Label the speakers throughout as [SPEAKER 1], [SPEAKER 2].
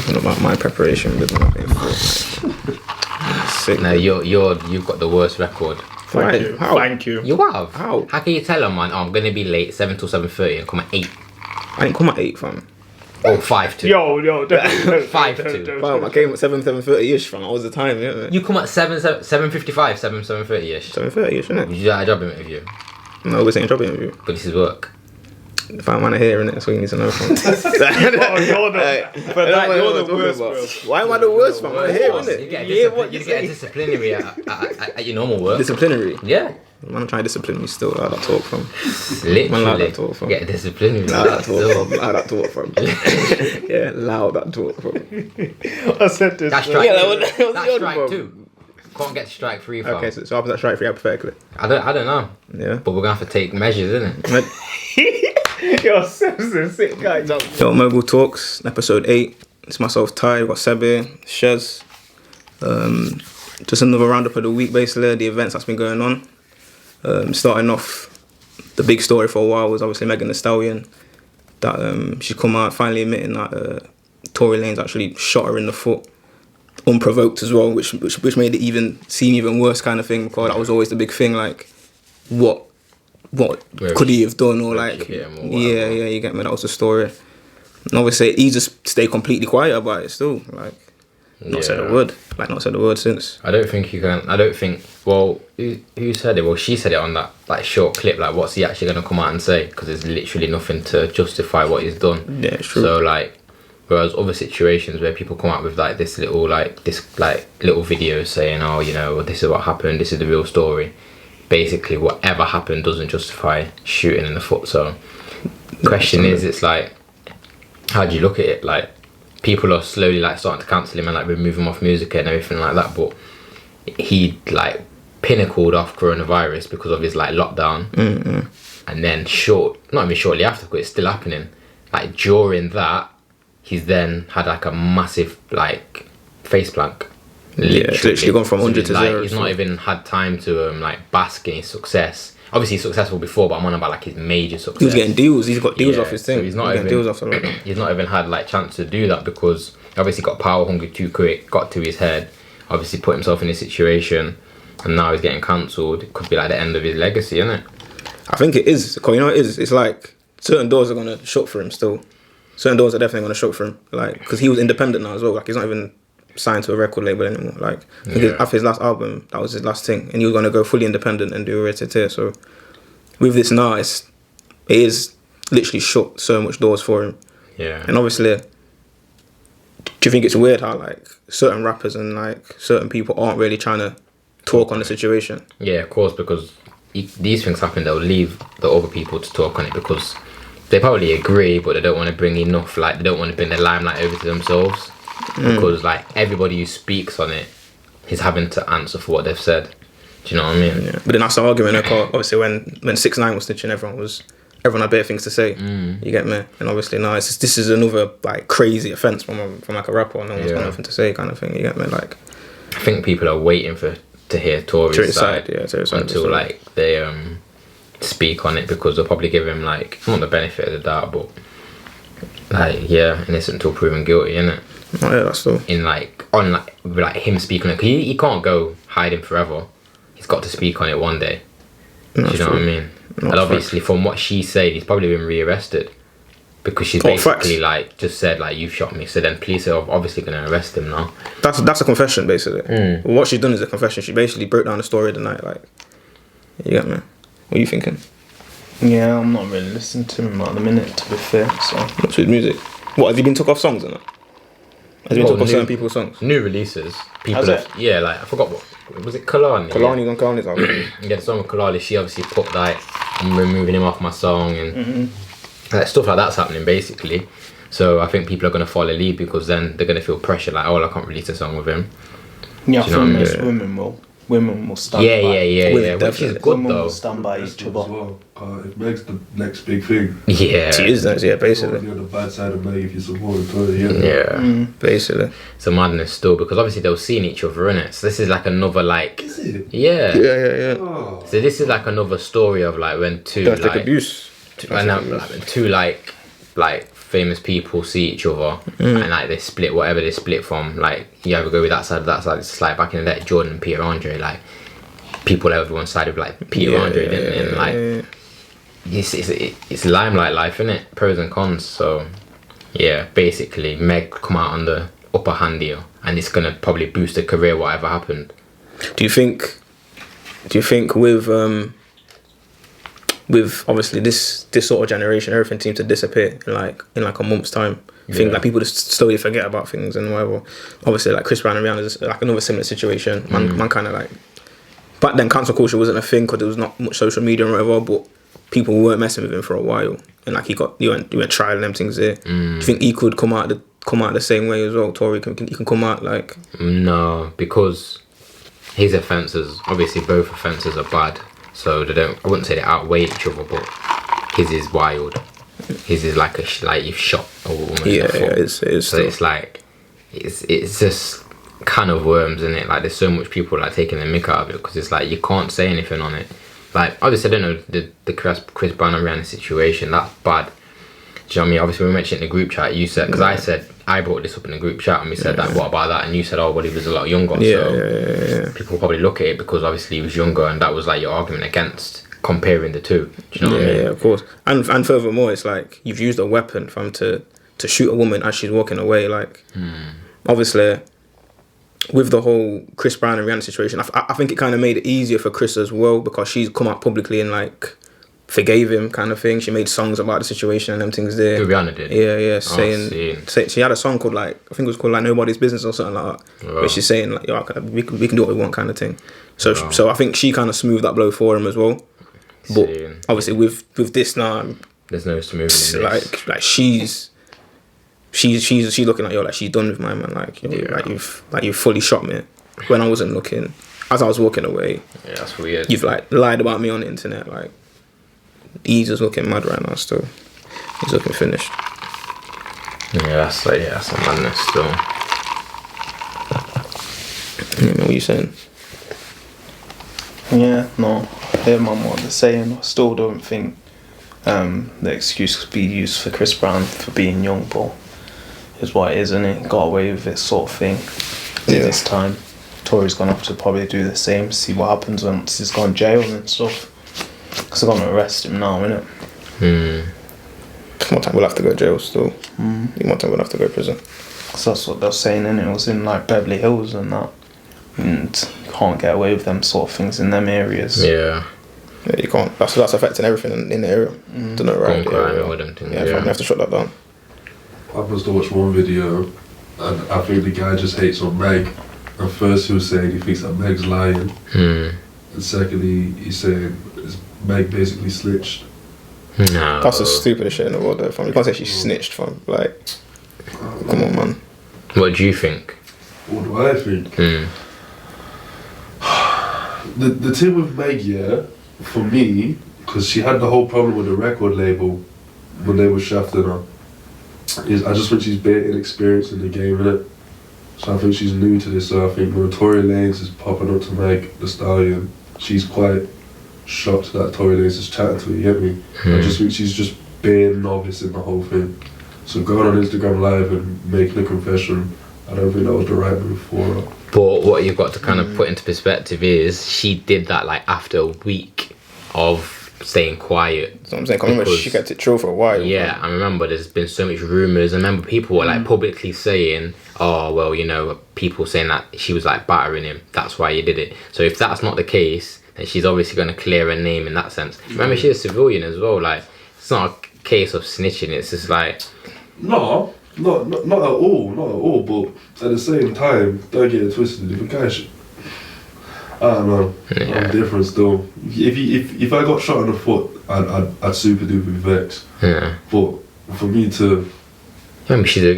[SPEAKER 1] talking about my preparation with nothing. Sick.
[SPEAKER 2] No, you've got the worst record.
[SPEAKER 3] Thank you.
[SPEAKER 2] You have?
[SPEAKER 1] How?
[SPEAKER 2] How can you tell them, man, I'm going to be late 7 till 7:30 and come at 8?
[SPEAKER 1] I didn't come at 8, fam.
[SPEAKER 2] Oh, 5 to.
[SPEAKER 3] Yo,
[SPEAKER 2] 5 to.
[SPEAKER 1] Fam, I came at 7:30ish, fam. That was the time, yeah.
[SPEAKER 2] You come at 7:55, 7:30ish.
[SPEAKER 1] 7:30ish, innit?
[SPEAKER 2] Did you do a job interview?
[SPEAKER 1] No, this ain't a job interview.
[SPEAKER 2] But this is work.
[SPEAKER 1] Fam, man, I hear, innit? That's what you need to know, fam.
[SPEAKER 3] You're the worst, bro.
[SPEAKER 1] Why am I the worst, fam? I'm here, innit?
[SPEAKER 2] You get a disciplinary at your normal work.
[SPEAKER 1] Disciplinary?
[SPEAKER 2] Yeah.
[SPEAKER 1] Man, I'm trying to discipline me still. Like that talk, fam.
[SPEAKER 2] Literally.
[SPEAKER 1] Man, like that talk, fam.
[SPEAKER 2] Get a disciplinary.
[SPEAKER 1] Loud that talk, fam. Loud that talk, fam. Yeah, loud that talk, fam.
[SPEAKER 3] I said this.
[SPEAKER 2] That's strike.
[SPEAKER 1] Yeah,
[SPEAKER 2] That's
[SPEAKER 1] the
[SPEAKER 2] strike
[SPEAKER 1] other
[SPEAKER 2] 2. Can't get strike 3, fam.
[SPEAKER 1] Okay, so after that strike 3 hypothetically.
[SPEAKER 2] I don't know.
[SPEAKER 1] Yeah.
[SPEAKER 2] But we're gonna have to take measures, innit?
[SPEAKER 3] Yo, Seb's a sick guy.
[SPEAKER 1] Yo, Mogul Talks, episode 8. It's myself, Ty. We've got Sebe, Shez. Just another roundup of the week, basically. The events that's been going on. Starting off, the big story for a while was obviously Megan Thee Stallion. That she come out finally admitting that Tory Lanez actually shot her in the foot, unprovoked as well, which made it seem even worse kind of thing, because that was always the big thing, like what could he have done, or like yeah, you get me, that was the story. And obviously he just stayed completely quiet about it still, like not said a word since.
[SPEAKER 2] I don't think, well, who said it? Well, she said it on that like short clip, like what's he actually going to come out and say, because there's literally nothing to justify what he's done.
[SPEAKER 1] Yeah, it's true.
[SPEAKER 2] So like, whereas other situations where people come out with like this little video saying, oh, you know, this is what happened, this is the real story, basically whatever happened doesn't justify shooting in the foot. So question is, it's like, how do you look at it? Like, people are slowly like starting to cancel him and like remove him off music and everything like that, but he like pinnacled off coronavirus because of his like lockdown. And then not even shortly after, but it's still happening, like during that he's then had like a massive like face plank.
[SPEAKER 1] Literally gone from 100 to
[SPEAKER 2] like,
[SPEAKER 1] 0.
[SPEAKER 2] He's not even had time to like bask in his success. Obviously he's successful before, but I'm on about like his major success.
[SPEAKER 1] He was getting deals. He's got deals off his thing.
[SPEAKER 2] So he's not even had like chance to do that, because obviously got power hungry too quick, got to his head, obviously put himself in this situation, and now he's getting cancelled. It could be like the end of his legacy, isn't it?
[SPEAKER 1] I think it is. You know, it is. It's like certain doors are gonna shut for him still. Certain doors are definitely gonna shut for him. Like, because he was independent now as well. Like, he's not even signed to a record label anymore. Like, I think after his last album, that was his last thing, and he was gonna go fully independent and do a rare. So with this now, it is literally shut so much doors for him.
[SPEAKER 2] Yeah.
[SPEAKER 1] And obviously, do you think it's weird how like certain rappers and like certain people aren't really trying to talk on the situation? Yeah,
[SPEAKER 2] of course, because these things happen, they'll leave the other people to talk on it because they probably agree, but they don't want to bring enough, like they don't want to bring the limelight over to themselves, because like everybody who speaks on it is having to answer for what they've said. Do you know what I mean? Yeah.
[SPEAKER 1] But then that's the argument. Obviously, when 6ix9ine was snitching, everyone had better things to say. You get me? And obviously now this is another like crazy offense from like a rapper, and no one's got nothing to say, kind of thing. You get me? Like,
[SPEAKER 2] I think people are waiting to hear Tory's side until like they speak on it, because they'll probably give him like not the benefit of the doubt, but like innocent until proven guilty, innit?
[SPEAKER 1] Oh yeah, that's still
[SPEAKER 2] in like on like him speaking on it, because he can't go hiding forever. He's got to speak on it one day. Do you know what I mean? And obviously, from what she said, he's probably been rearrested, because she's basically like just said like, you've shot me. So then police are obviously going to arrest him now.
[SPEAKER 1] That's a confession, basically. What she's done is a confession. She basically broke down the story of the night. Like, you get me? What are you thinking?
[SPEAKER 3] Yeah, I'm not really listening to him at the minute, to be fair. So
[SPEAKER 1] what's with music? What, has he been took off songs or not? Has he been took off certain people's songs?
[SPEAKER 2] New releases. People like I forgot what was it. Kalani.
[SPEAKER 1] Kalani's on Kalani's album.
[SPEAKER 2] Yeah, the song with Kalani. She obviously put like, I'm removing him off my song, and stuff like that's happening basically. So I think people are going to follow lead, because then they're going to feel pressure like, oh, I can't release a song with him.
[SPEAKER 3] Yeah, I think most women will stand by.
[SPEAKER 2] Yeah, which is good
[SPEAKER 3] women
[SPEAKER 2] though.
[SPEAKER 3] Will stand by each other.
[SPEAKER 4] Well. If Meg's the next big thing.
[SPEAKER 2] Yeah.
[SPEAKER 1] She is next, basically.
[SPEAKER 4] You're on the bad side of Meg if you support Tory,
[SPEAKER 1] basically.
[SPEAKER 2] It's a madness still, because obviously they'll see each other, innit? So this is like another like...
[SPEAKER 4] Is it?
[SPEAKER 2] Yeah.
[SPEAKER 4] Oh.
[SPEAKER 2] So this is like another story of like when two
[SPEAKER 1] domestic abuse.
[SPEAKER 2] Two like famous people see each other and like they split whatever they split from, like you either go with that side or that side. It's like back in the day, Jordan and Peter Andre, like people everyone sided with like Peter Andre, didn't they? And like it's limelight life, isn't it? Pros and cons. So yeah, basically Meg come out on the upper hand here, and it's gonna probably boost her career whatever happened.
[SPEAKER 1] Do you think with obviously this sort of generation, everything seems to disappear in like a month's time? You think like people just slowly forget about things and whatever. Obviously, like Chris Brown and Rihanna is like another similar situation. Man kind of like, back then cancel culture wasn't a thing because there was not much social media and whatever, but people weren't messing with him for a while, and like he went trial and them things there. Do you think he could come out the same way as well? Tory he can come out like...
[SPEAKER 2] No, because his offences, obviously both offences are bad, so I wouldn't say they outweigh each other, but his is wild. His is like you've shot a woman in the foot.
[SPEAKER 1] Yeah, it is.
[SPEAKER 2] So it's like it's just can of worms, isn't it? Like there's so much people like taking the mick out of it because it's like you can't say anything on it. Like obviously I don't know the Chris Brown and Rihanna situation, that's bad. Do you know what I mean? Obviously we mentioned in the group chat, you said, because I brought this up in the group chat and we said that, what about that? And you said, oh well, he was a lot younger. So people probably look at it because obviously he was younger, and that was like your argument against comparing the two. Do you know what I mean?
[SPEAKER 1] Yeah, of course. And furthermore, it's like you've used a weapon for him to shoot a woman as she's walking away. Like obviously with the whole Chris Brown and Rihanna situation, I think it kind of made it easier for Chris as well, because she's come out publicly and like forgave him kind of thing. She made songs about the situation and them things there.
[SPEAKER 2] Who, Rihanna did?
[SPEAKER 1] Yeah, saying she had a song called like, I think it was called like Nobody's Business or something like that, where she's saying like, yo, we can do what we want kind of thing. So I think she kind of smoothed that blow for him as well. But obviously with this now,
[SPEAKER 2] there's no smoothing.
[SPEAKER 1] Like she's looking at yo, like she's done with my man. Like you've fully shot me when I wasn't looking. As I was walking away.
[SPEAKER 2] Yeah, that's weird.
[SPEAKER 1] You've like lied about me on the internet. Like he's just looking mad right now. Still, he's looking finished.
[SPEAKER 2] Yeah, that's a madness still.
[SPEAKER 1] What are you saying?
[SPEAKER 3] Yeah, no, I hear what they're saying. I still don't think the excuse could be used for Chris Brown for being young, but is what it is, isn't it? Got away with it sort of thing this time. Tory's gonna have to probably do the same, see what happens once he's gone jail and stuff. Because they're gonna arrest him now, innit?
[SPEAKER 1] More time we'll have to go to jail still. More time we'll have to go to prison.
[SPEAKER 3] Because that's what they're saying, innit? It was in like Beverly Hills and that. And you can't get away with them sort of things in them areas.
[SPEAKER 2] Yeah,
[SPEAKER 1] you can't. That's affecting everything in the area. Don't know right. You have to shut that down.
[SPEAKER 4] I must have watched one video, and I think the guy just hates on Meg. At first he was saying he thinks that Meg's lying, and secondly he's saying Meg basically snitched.
[SPEAKER 2] No,
[SPEAKER 1] that's the stupidest shit in the world though, fam. You can't say she snitched, fam. Like, come on, man.
[SPEAKER 2] What do you think?
[SPEAKER 4] What do I think? The thing with Meg, yeah, for me, because she had the whole problem with the record label when they were shafting her, is I just think she's very inexperienced in the game, innit? So I think she's new to this. So I think when Tory Lanez is popping up to Meg Thee Stallion, she's quite shocked that Tory Lanez is chatting to her, you get me? I just think she's just being novice in the whole thing. So going on Instagram Live and making a confession, I don't think that was the right move for her.
[SPEAKER 2] But what you've got to kind of put into perspective is she did that like after a week of staying quiet.
[SPEAKER 1] That's what I'm saying. I remember she kept it true for a while.
[SPEAKER 2] Yeah, I remember there's been so much rumours. I remember people were like publicly saying, oh, well, you know, people saying that she was like battering him. That's why he did it. So if that's not the case, then she's obviously going to clear her name in that sense. Remember, she's a civilian as well. Like, it's not a case of snitching. It's just like...
[SPEAKER 4] No, not at all. But at the same time, don't get it twisted. If a guy, I don't know. Yeah. I'm different still. If I got shot in the foot, I'd super duper vex.
[SPEAKER 2] Yeah.
[SPEAKER 4] But for me to,
[SPEAKER 2] I mean, she's a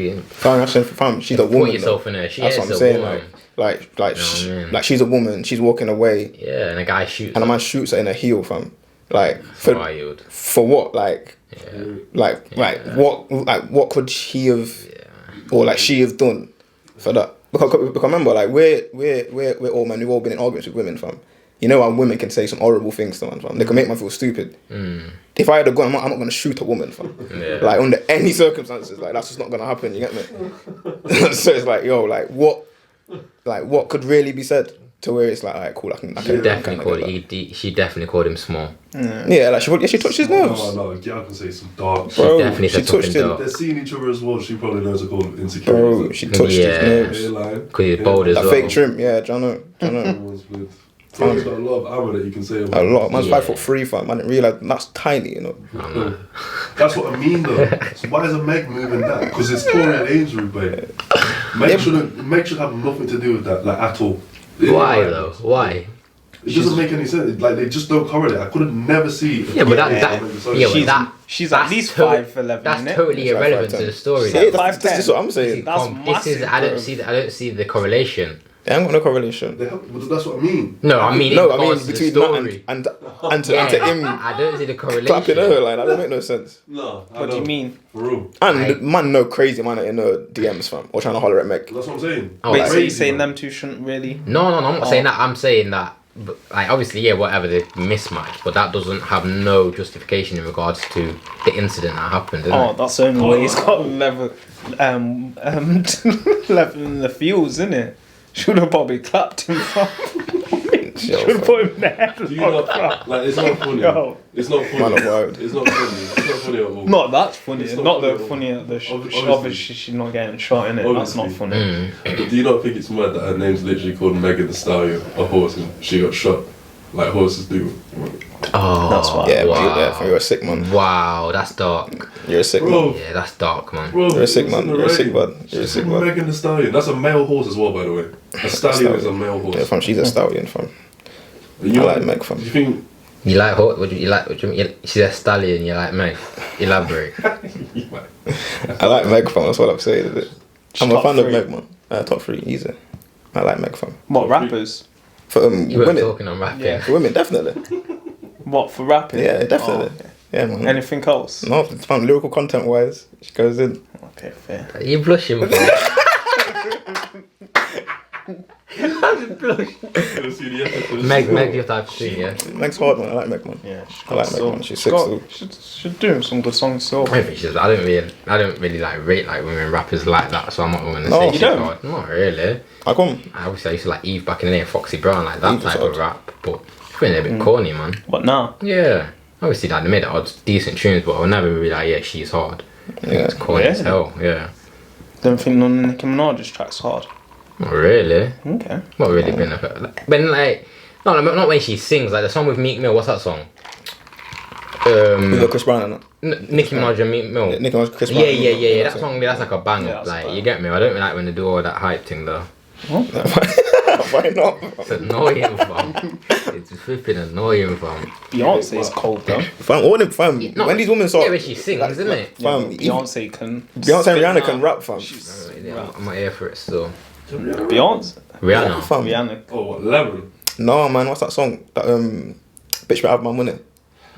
[SPEAKER 1] she's a woman.
[SPEAKER 2] Put yourself in her.
[SPEAKER 1] That's what I'm saying. Like she's a woman. She's walking away.
[SPEAKER 2] Yeah, and a guy shoots.
[SPEAKER 1] And a man shoots her in her heel, fam. Like for what? Like, what could he have, or like she have done for that? Because remember, like we're all men. We've all been in arguments with women, fam. you know how women can say some horrible things to man, fam. They can make man feel stupid. If I had a gun, I'm not gonna shoot a woman, fam.
[SPEAKER 2] Yeah.
[SPEAKER 1] Like under any circumstances, like that's just not gonna happen. You get me? So it's like, yo, like what could really be said to where it's like, alright, cool, I can
[SPEAKER 2] Definitely called she definitely called him small.
[SPEAKER 1] Yeah, like she touched his nose.
[SPEAKER 4] No, yeah, I can say some dark.
[SPEAKER 1] Bro,
[SPEAKER 2] Definitely
[SPEAKER 1] she
[SPEAKER 2] said
[SPEAKER 1] touched
[SPEAKER 2] something
[SPEAKER 1] it.
[SPEAKER 2] dark.
[SPEAKER 4] They're seeing each other as well. She probably knows a call of insecurity.
[SPEAKER 1] Bro, she touched his nose.
[SPEAKER 4] Hairline.
[SPEAKER 2] Because he's bold as
[SPEAKER 1] That
[SPEAKER 2] well.
[SPEAKER 1] fake trim, yeah, do you know?
[SPEAKER 4] Everyone's with. He's got a lot of ammo that you can say about
[SPEAKER 1] A lot. Man's
[SPEAKER 2] Yeah.
[SPEAKER 1] 5'3", fam. I didn't realise that's tiny, you know.
[SPEAKER 4] That's what I mean, though. So why is a Meg moving that? Because it's Tory Lanez, babe. Meg should have nothing to do with that, like at all.
[SPEAKER 2] Why though? Why?
[SPEAKER 4] It doesn't make any sense. Like they just don't correlate. I couldn't never see.
[SPEAKER 2] Yeah, but
[SPEAKER 3] She's at least 5'11",
[SPEAKER 2] That's
[SPEAKER 3] innit?
[SPEAKER 2] totally irrelevant to the story.
[SPEAKER 1] See,
[SPEAKER 2] though.
[SPEAKER 1] that's what I'm saying.
[SPEAKER 3] That's massive,
[SPEAKER 2] I don't see the correlation.
[SPEAKER 1] They ain't got no correlation.
[SPEAKER 4] But that's what I mean.
[SPEAKER 2] No, I mean
[SPEAKER 1] No,
[SPEAKER 2] in
[SPEAKER 1] I mean
[SPEAKER 2] regards to the
[SPEAKER 1] between
[SPEAKER 2] story.
[SPEAKER 1] that and to him
[SPEAKER 2] I don't see the correlation.
[SPEAKER 1] clapping her, like that don't make no sense.
[SPEAKER 4] No.
[SPEAKER 3] What do you mean?
[SPEAKER 4] For real.
[SPEAKER 1] And the man, no crazy man in the DMs, fam, or trying to holler at Meg.
[SPEAKER 4] That's what I'm saying.
[SPEAKER 2] Oh,
[SPEAKER 3] Wait,
[SPEAKER 2] like-
[SPEAKER 3] so you're saying them two shouldn't really?
[SPEAKER 2] No, I'm not saying that. I'm saying that, but, like, obviously, yeah, whatever, the mismatch, but that doesn't have no justification in regards to the incident that happened, does
[SPEAKER 3] Oh,
[SPEAKER 2] it?
[SPEAKER 3] that's the only way he's got level leveling the fields, isn't it? Should have probably clapped him. Should have put him there.
[SPEAKER 4] Do you not, like, it's not funny.
[SPEAKER 3] Yo.
[SPEAKER 4] It's not funny.
[SPEAKER 1] Man, I'm wild.
[SPEAKER 4] It's not funny. It's not funny at all.
[SPEAKER 3] Not that's funny.
[SPEAKER 4] It's
[SPEAKER 3] Not,
[SPEAKER 4] not
[SPEAKER 3] the
[SPEAKER 4] funny
[SPEAKER 3] funny.
[SPEAKER 4] at all.
[SPEAKER 3] Obviously,
[SPEAKER 4] Obviously.
[SPEAKER 3] she's not getting shot in it. That's not
[SPEAKER 4] Obviously.
[SPEAKER 3] funny.
[SPEAKER 4] But do you not think it's mad that her name's literally called Megan Thee Stallion, a horse, and she got shot like horses do?
[SPEAKER 2] Oh,
[SPEAKER 3] That's why.
[SPEAKER 1] Yeah,
[SPEAKER 2] wow.
[SPEAKER 1] but you're a sick man.
[SPEAKER 2] Wow, that's dark.
[SPEAKER 1] You're a sick man.
[SPEAKER 4] Bro,
[SPEAKER 2] Yeah, that's dark, man.
[SPEAKER 4] bro,
[SPEAKER 1] You're a sick man.
[SPEAKER 4] listen to
[SPEAKER 1] You're a sick
[SPEAKER 4] Ray.
[SPEAKER 1] bud. You're a
[SPEAKER 4] She's
[SPEAKER 1] sick
[SPEAKER 4] called
[SPEAKER 1] bud.
[SPEAKER 4] Megan Thee Stallion. That's a male horse as well, by the way. A stallion is a male horse.
[SPEAKER 1] Yeah, fam, she's a stallion, fam.
[SPEAKER 4] You
[SPEAKER 1] I like Meg, fam.
[SPEAKER 4] Do you think?
[SPEAKER 2] You like what? What do you like? What do you mean? She's a stallion. You like Meg? Elaborate.
[SPEAKER 1] I like Meg, fam. That's what I'm saying. Is it? I'm a
[SPEAKER 3] Top
[SPEAKER 1] fan
[SPEAKER 3] three.
[SPEAKER 1] of Meg, man. Top 3, easy. I like Meg, fam.
[SPEAKER 3] What rappers?
[SPEAKER 1] For
[SPEAKER 2] You weren't
[SPEAKER 1] women,
[SPEAKER 2] talking on rapping.
[SPEAKER 3] Yeah.
[SPEAKER 1] for women, definitely.
[SPEAKER 3] What for rapping?
[SPEAKER 1] Yeah, definitely.
[SPEAKER 3] Oh, okay.
[SPEAKER 1] Yeah, man.
[SPEAKER 3] Anything else?
[SPEAKER 1] No, fam, lyrical content wise, she goes in.
[SPEAKER 3] Okay, fair.
[SPEAKER 2] Are you blushing, bro? Meg, your type of thing, yeah.
[SPEAKER 1] Meg's hard, man. I like Meg, man.
[SPEAKER 3] Yeah,
[SPEAKER 1] I like Meg, man. She's sick, so.
[SPEAKER 3] Should do some good songs. So
[SPEAKER 2] I think she's. I don't really like rate like women rappers like that. So I'm not going to
[SPEAKER 1] No,
[SPEAKER 2] say
[SPEAKER 1] you
[SPEAKER 2] she's
[SPEAKER 3] don't?
[SPEAKER 2] hard. Not really.
[SPEAKER 1] I come.
[SPEAKER 2] Obviously, I used to like Eve back in the day, and Foxy Brown, like that
[SPEAKER 1] Eve was
[SPEAKER 2] type of
[SPEAKER 1] hard.
[SPEAKER 2] rap. But it's been a bit corny, man.
[SPEAKER 3] but now,
[SPEAKER 2] Yeah. Obviously, like they made odd, decent tunes, but I'll never be like, yeah, she's hard.
[SPEAKER 1] Yeah.
[SPEAKER 2] It's corny as hell. Yeah.
[SPEAKER 3] don't think none of Nicki Minaj's tracks hard.
[SPEAKER 2] Not really.
[SPEAKER 3] Okay.
[SPEAKER 2] Not really been a been like. No, not when she sings. Like the song with Meek Mill. What's that song?
[SPEAKER 1] We got Chris Brown in it.
[SPEAKER 2] Nicki Minaj and Meek Mill.
[SPEAKER 1] Nicki Minaj, Chris Brown.
[SPEAKER 2] Yeah. That song, that's like a banger.
[SPEAKER 3] Yeah, that's
[SPEAKER 2] like
[SPEAKER 3] bad.
[SPEAKER 2] you get me. I don't really like when they do all that hype thing though.
[SPEAKER 1] Why not?
[SPEAKER 2] It's annoying, fam. It's flipping annoying, fam.
[SPEAKER 3] Beyonce's cold though.
[SPEAKER 1] Fam, all them, fam.
[SPEAKER 2] No,
[SPEAKER 1] when these women start.
[SPEAKER 2] Yeah, when she sings, isn't it?
[SPEAKER 1] Fam,
[SPEAKER 3] Beyonce can.
[SPEAKER 1] Beyonce and Rihanna can rap, fam.
[SPEAKER 2] I'm not here for it still.
[SPEAKER 3] Beyonce.
[SPEAKER 2] Rihanna.
[SPEAKER 1] Fam.
[SPEAKER 3] Rihanna.
[SPEAKER 4] Oh, what, Lemon?
[SPEAKER 1] No, man, what's that song? That Bitch Better Have My Money.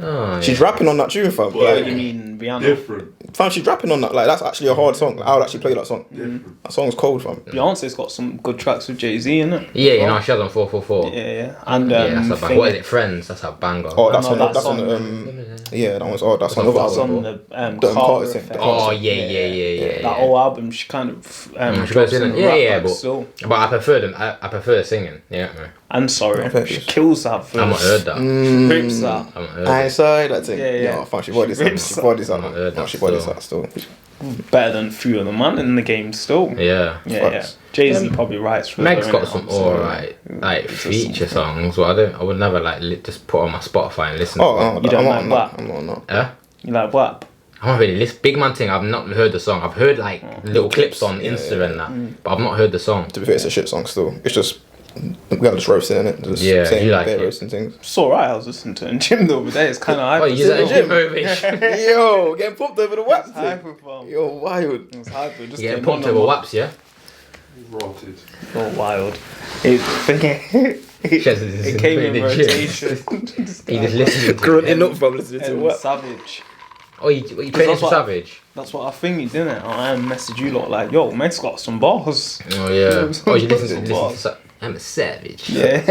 [SPEAKER 2] Oh,
[SPEAKER 1] She's
[SPEAKER 2] yeah.
[SPEAKER 1] rapping on that tune, fam.
[SPEAKER 4] Well,
[SPEAKER 3] What do you
[SPEAKER 1] Like,
[SPEAKER 3] mean Rihanna?
[SPEAKER 4] Different.
[SPEAKER 1] fam, she's rapping on that. Like, that's actually a hard song. Like, I would actually play that song. That song's cold, fam.
[SPEAKER 3] Beyonce's got some good tracks with Jay-Z in it.
[SPEAKER 2] Yeah, you know, she has on 444.
[SPEAKER 3] Yeah. And
[SPEAKER 2] Yeah, that's a
[SPEAKER 3] thing-
[SPEAKER 2] banger. What is it, Friends? That's a banger.
[SPEAKER 1] Oh, that's
[SPEAKER 3] No,
[SPEAKER 1] on.
[SPEAKER 3] that's
[SPEAKER 1] That's on.
[SPEAKER 3] on-
[SPEAKER 1] Yeah, that one's odd. That's on
[SPEAKER 2] That's
[SPEAKER 1] another
[SPEAKER 3] That's
[SPEAKER 1] album.
[SPEAKER 3] on the
[SPEAKER 1] The
[SPEAKER 3] Carter
[SPEAKER 1] Carter thing,
[SPEAKER 3] Effect.
[SPEAKER 1] the
[SPEAKER 2] Oh,
[SPEAKER 1] Carter
[SPEAKER 2] yeah.
[SPEAKER 3] That whole album, she kind of
[SPEAKER 2] She
[SPEAKER 3] drops
[SPEAKER 2] goes
[SPEAKER 3] in
[SPEAKER 2] in
[SPEAKER 3] the
[SPEAKER 2] it. Yeah,
[SPEAKER 3] rap,
[SPEAKER 2] but
[SPEAKER 3] still.
[SPEAKER 2] I prefer them. I prefer singing. Yeah, man.
[SPEAKER 3] I'm sorry,
[SPEAKER 1] Okay.
[SPEAKER 3] she kills that verse.
[SPEAKER 2] I've not heard that.
[SPEAKER 3] She rips that.
[SPEAKER 2] I've not heard
[SPEAKER 1] I
[SPEAKER 2] that.
[SPEAKER 1] saw that thing.
[SPEAKER 3] Yeah.
[SPEAKER 1] Fam, she bodies that.
[SPEAKER 3] rips
[SPEAKER 1] She
[SPEAKER 3] that.
[SPEAKER 1] bodies that.
[SPEAKER 2] I've not heard
[SPEAKER 1] No,
[SPEAKER 2] that
[SPEAKER 1] she bodies
[SPEAKER 2] still.
[SPEAKER 1] that still.
[SPEAKER 3] Better than few of the man in the game still.
[SPEAKER 2] Yeah.
[SPEAKER 3] Yeah.
[SPEAKER 1] Facts.
[SPEAKER 3] Jay-Z probably writes for
[SPEAKER 2] Meg's
[SPEAKER 3] her,
[SPEAKER 2] got
[SPEAKER 3] innit?
[SPEAKER 2] some
[SPEAKER 3] So,
[SPEAKER 2] alright like feature songs. Well, I would never like just put on my Spotify and listen.
[SPEAKER 1] Oh,
[SPEAKER 2] to it.
[SPEAKER 1] no,
[SPEAKER 3] You don't
[SPEAKER 1] I'm
[SPEAKER 3] like
[SPEAKER 1] not. I'm not.
[SPEAKER 2] Yeah.
[SPEAKER 3] You like WAP?
[SPEAKER 2] I haven't really listen. Big Man thing. I've not heard the song. I've heard like little clips on Insta and that, but I've not heard the song.
[SPEAKER 1] To be fair, it's a shit song still. It's just we gotta just roast it, innit? Just
[SPEAKER 2] Yeah,
[SPEAKER 1] saying
[SPEAKER 2] you like
[SPEAKER 1] bare
[SPEAKER 2] it.
[SPEAKER 1] roasting things.
[SPEAKER 3] It's alright. I was listening to it in gym the other day. It's kind of hype.
[SPEAKER 2] Oh, you use that in gym motivation.
[SPEAKER 1] Yo, getting pumped over the wax thing.
[SPEAKER 3] Hyper, fam.
[SPEAKER 1] Yo, wild.
[SPEAKER 3] It was hyper. Just
[SPEAKER 2] Yeah,
[SPEAKER 3] came
[SPEAKER 2] pumped
[SPEAKER 3] on
[SPEAKER 2] over
[SPEAKER 3] and-
[SPEAKER 2] waps, yeah.
[SPEAKER 4] Rotted.
[SPEAKER 3] Oh, wild. It came in rotation.
[SPEAKER 2] He just listening to
[SPEAKER 1] Grunting
[SPEAKER 2] it.
[SPEAKER 1] up from listening to
[SPEAKER 3] And
[SPEAKER 1] what?
[SPEAKER 3] Savage.
[SPEAKER 2] Oh, you playing
[SPEAKER 3] that's
[SPEAKER 2] for
[SPEAKER 3] what-
[SPEAKER 2] Savage?
[SPEAKER 3] That's what I think he didn't it? I messaged you lot like, yo, Meg's got some bars.
[SPEAKER 2] Oh yeah. Oh, you listen to I'm a savage.
[SPEAKER 3] Yeah.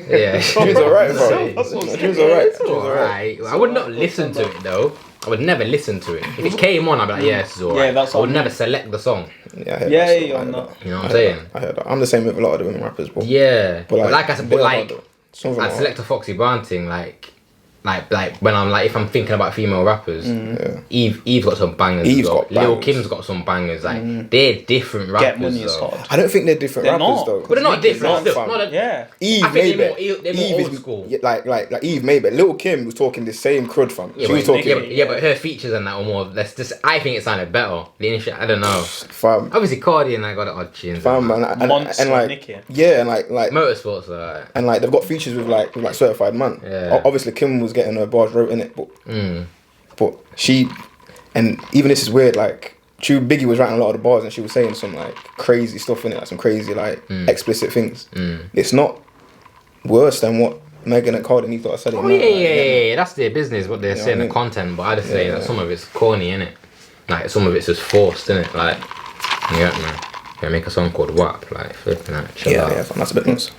[SPEAKER 2] Yeah.
[SPEAKER 1] Tune's alright, bro. Tune's alright.
[SPEAKER 2] It's alright. I would not listen to it though. I would never listen to it. If it came on, I'd be like, yeah, this is alright.
[SPEAKER 3] Yeah, that's
[SPEAKER 2] I would
[SPEAKER 3] what I
[SPEAKER 2] never select the song.
[SPEAKER 1] Yeah, I heard
[SPEAKER 3] Yeah,
[SPEAKER 1] that,
[SPEAKER 3] you're
[SPEAKER 1] I heard
[SPEAKER 3] not.
[SPEAKER 1] that.
[SPEAKER 2] You know what I'm saying?
[SPEAKER 1] I heard that. I'm the same with a lot of the women rappers, bro.
[SPEAKER 2] Yeah. But like I said, but
[SPEAKER 1] they are
[SPEAKER 2] like,
[SPEAKER 1] hard, though. Some of them
[SPEAKER 2] I'd
[SPEAKER 1] are
[SPEAKER 2] select a Foxy Brown thing, like when I'm like, if I'm thinking about female rappers,
[SPEAKER 1] Yeah.
[SPEAKER 2] Eve's got some bangers.
[SPEAKER 1] Eve's
[SPEAKER 2] as well.
[SPEAKER 1] got
[SPEAKER 2] Lil
[SPEAKER 1] bangers.
[SPEAKER 2] Kim's got some bangers. Like they're different rappers.
[SPEAKER 3] Get Money is
[SPEAKER 2] though.
[SPEAKER 3] hard.
[SPEAKER 1] I don't think they're different
[SPEAKER 3] They're
[SPEAKER 1] rappers
[SPEAKER 3] not.
[SPEAKER 1] though.
[SPEAKER 2] But they're not different.
[SPEAKER 1] Not,
[SPEAKER 2] Still,
[SPEAKER 1] fam.
[SPEAKER 2] not a,
[SPEAKER 3] Yeah.
[SPEAKER 1] Eve
[SPEAKER 2] I think
[SPEAKER 1] maybe.
[SPEAKER 2] they're more old school.
[SPEAKER 1] Yeah, like Eve maybe. Lil Kim was talking the same crud, fam.
[SPEAKER 2] Yeah,
[SPEAKER 1] She was
[SPEAKER 2] but,
[SPEAKER 1] talking,
[SPEAKER 2] yeah, but her features and that were more. Let's just. I think it sounded better. The initial, I don't know.
[SPEAKER 1] fam,
[SPEAKER 2] Obviously, Cardi and I got the odd tunes.
[SPEAKER 1] fam, and
[SPEAKER 3] Monster,
[SPEAKER 1] like,
[SPEAKER 3] Nicki.
[SPEAKER 1] yeah, and like,
[SPEAKER 2] Motorsports are.
[SPEAKER 1] and like they've got features with like Certified Man.
[SPEAKER 2] Yeah.
[SPEAKER 1] Obviously, Kim was getting her bars wrote in it,
[SPEAKER 2] Mm.
[SPEAKER 1] but she, and even this is weird. Like, Biggie was writing a lot of the bars, and she was saying some like crazy stuff in it, like some crazy like explicit things. It's not worse than what Megan and Cardi thought I said it.
[SPEAKER 2] Oh
[SPEAKER 1] now,
[SPEAKER 2] yeah. That's their business, what they're
[SPEAKER 1] know
[SPEAKER 2] saying,
[SPEAKER 1] what I
[SPEAKER 2] the
[SPEAKER 1] mean?
[SPEAKER 2] content. But I just say that some of it's corny, innit? Like some of it's just forced, innit? Like, yeah, man. Yeah, make a song called WAP, like flipping that. Chill
[SPEAKER 1] Yeah,
[SPEAKER 2] out.
[SPEAKER 1] yeah, fam, that's a bit nuts.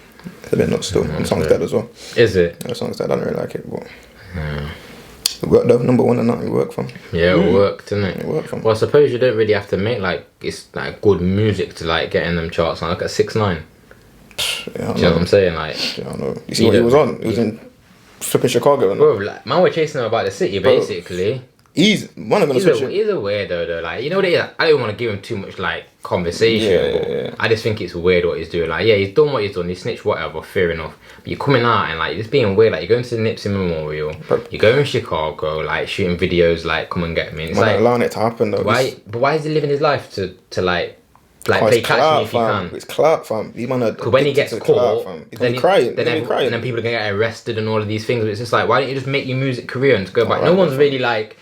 [SPEAKER 1] It's a bit nuts still. The song's dead as well.
[SPEAKER 2] Is it?
[SPEAKER 1] The song's dead. I don't really like it, but it worked though. Number one and that it worked from.
[SPEAKER 2] Yeah, it worked, didn't
[SPEAKER 1] It worked from.
[SPEAKER 2] Well, I suppose you don't really have to make like it's like good music to like get in them charts. Like, look at 6ix9ine.
[SPEAKER 1] Yeah, I
[SPEAKER 2] Do you know what
[SPEAKER 1] know.
[SPEAKER 2] I'm saying? Like,
[SPEAKER 1] Yeah, I know. You see
[SPEAKER 2] You
[SPEAKER 1] what he
[SPEAKER 2] don't-
[SPEAKER 1] was on? He was in flipping Chicago and
[SPEAKER 2] bro, like, man, we're chasing him about the city
[SPEAKER 1] Bro.
[SPEAKER 2] basically.
[SPEAKER 1] he's one of them.
[SPEAKER 2] He's a weirdo though. Like, you know what it is? I don't want to give him too much like conversation.
[SPEAKER 1] Yeah,
[SPEAKER 2] but
[SPEAKER 1] yeah.
[SPEAKER 2] I just think it's weird what he's doing. Like, yeah, he's done what he's done. He snitched whatever, fair enough. But you're coming out and like you're just being weird. Like, you're going to the Nipsey Memorial.
[SPEAKER 1] Bro.
[SPEAKER 2] You're going to Chicago, like shooting videos. Like, come and get me. And it's
[SPEAKER 1] Man,
[SPEAKER 2] like,
[SPEAKER 1] allowing it to happen though.
[SPEAKER 2] why? But why is he living his life to like
[SPEAKER 1] Oh,
[SPEAKER 2] play
[SPEAKER 1] it's
[SPEAKER 2] catch me
[SPEAKER 1] clout,
[SPEAKER 2] if you
[SPEAKER 1] fam.
[SPEAKER 2] can?
[SPEAKER 1] It's clout, fam. These man are
[SPEAKER 2] Because when he
[SPEAKER 1] addicted
[SPEAKER 2] gets
[SPEAKER 1] to the clout,
[SPEAKER 2] caught,
[SPEAKER 1] fam. He's
[SPEAKER 2] then,
[SPEAKER 1] gonna be crying.
[SPEAKER 2] then,
[SPEAKER 1] He'll be crying.
[SPEAKER 2] and then people are gonna get arrested and all of these things. But it's just like, why don't you just make your music career and go back?
[SPEAKER 1] Alright,
[SPEAKER 2] No one's
[SPEAKER 1] fam.
[SPEAKER 2] really like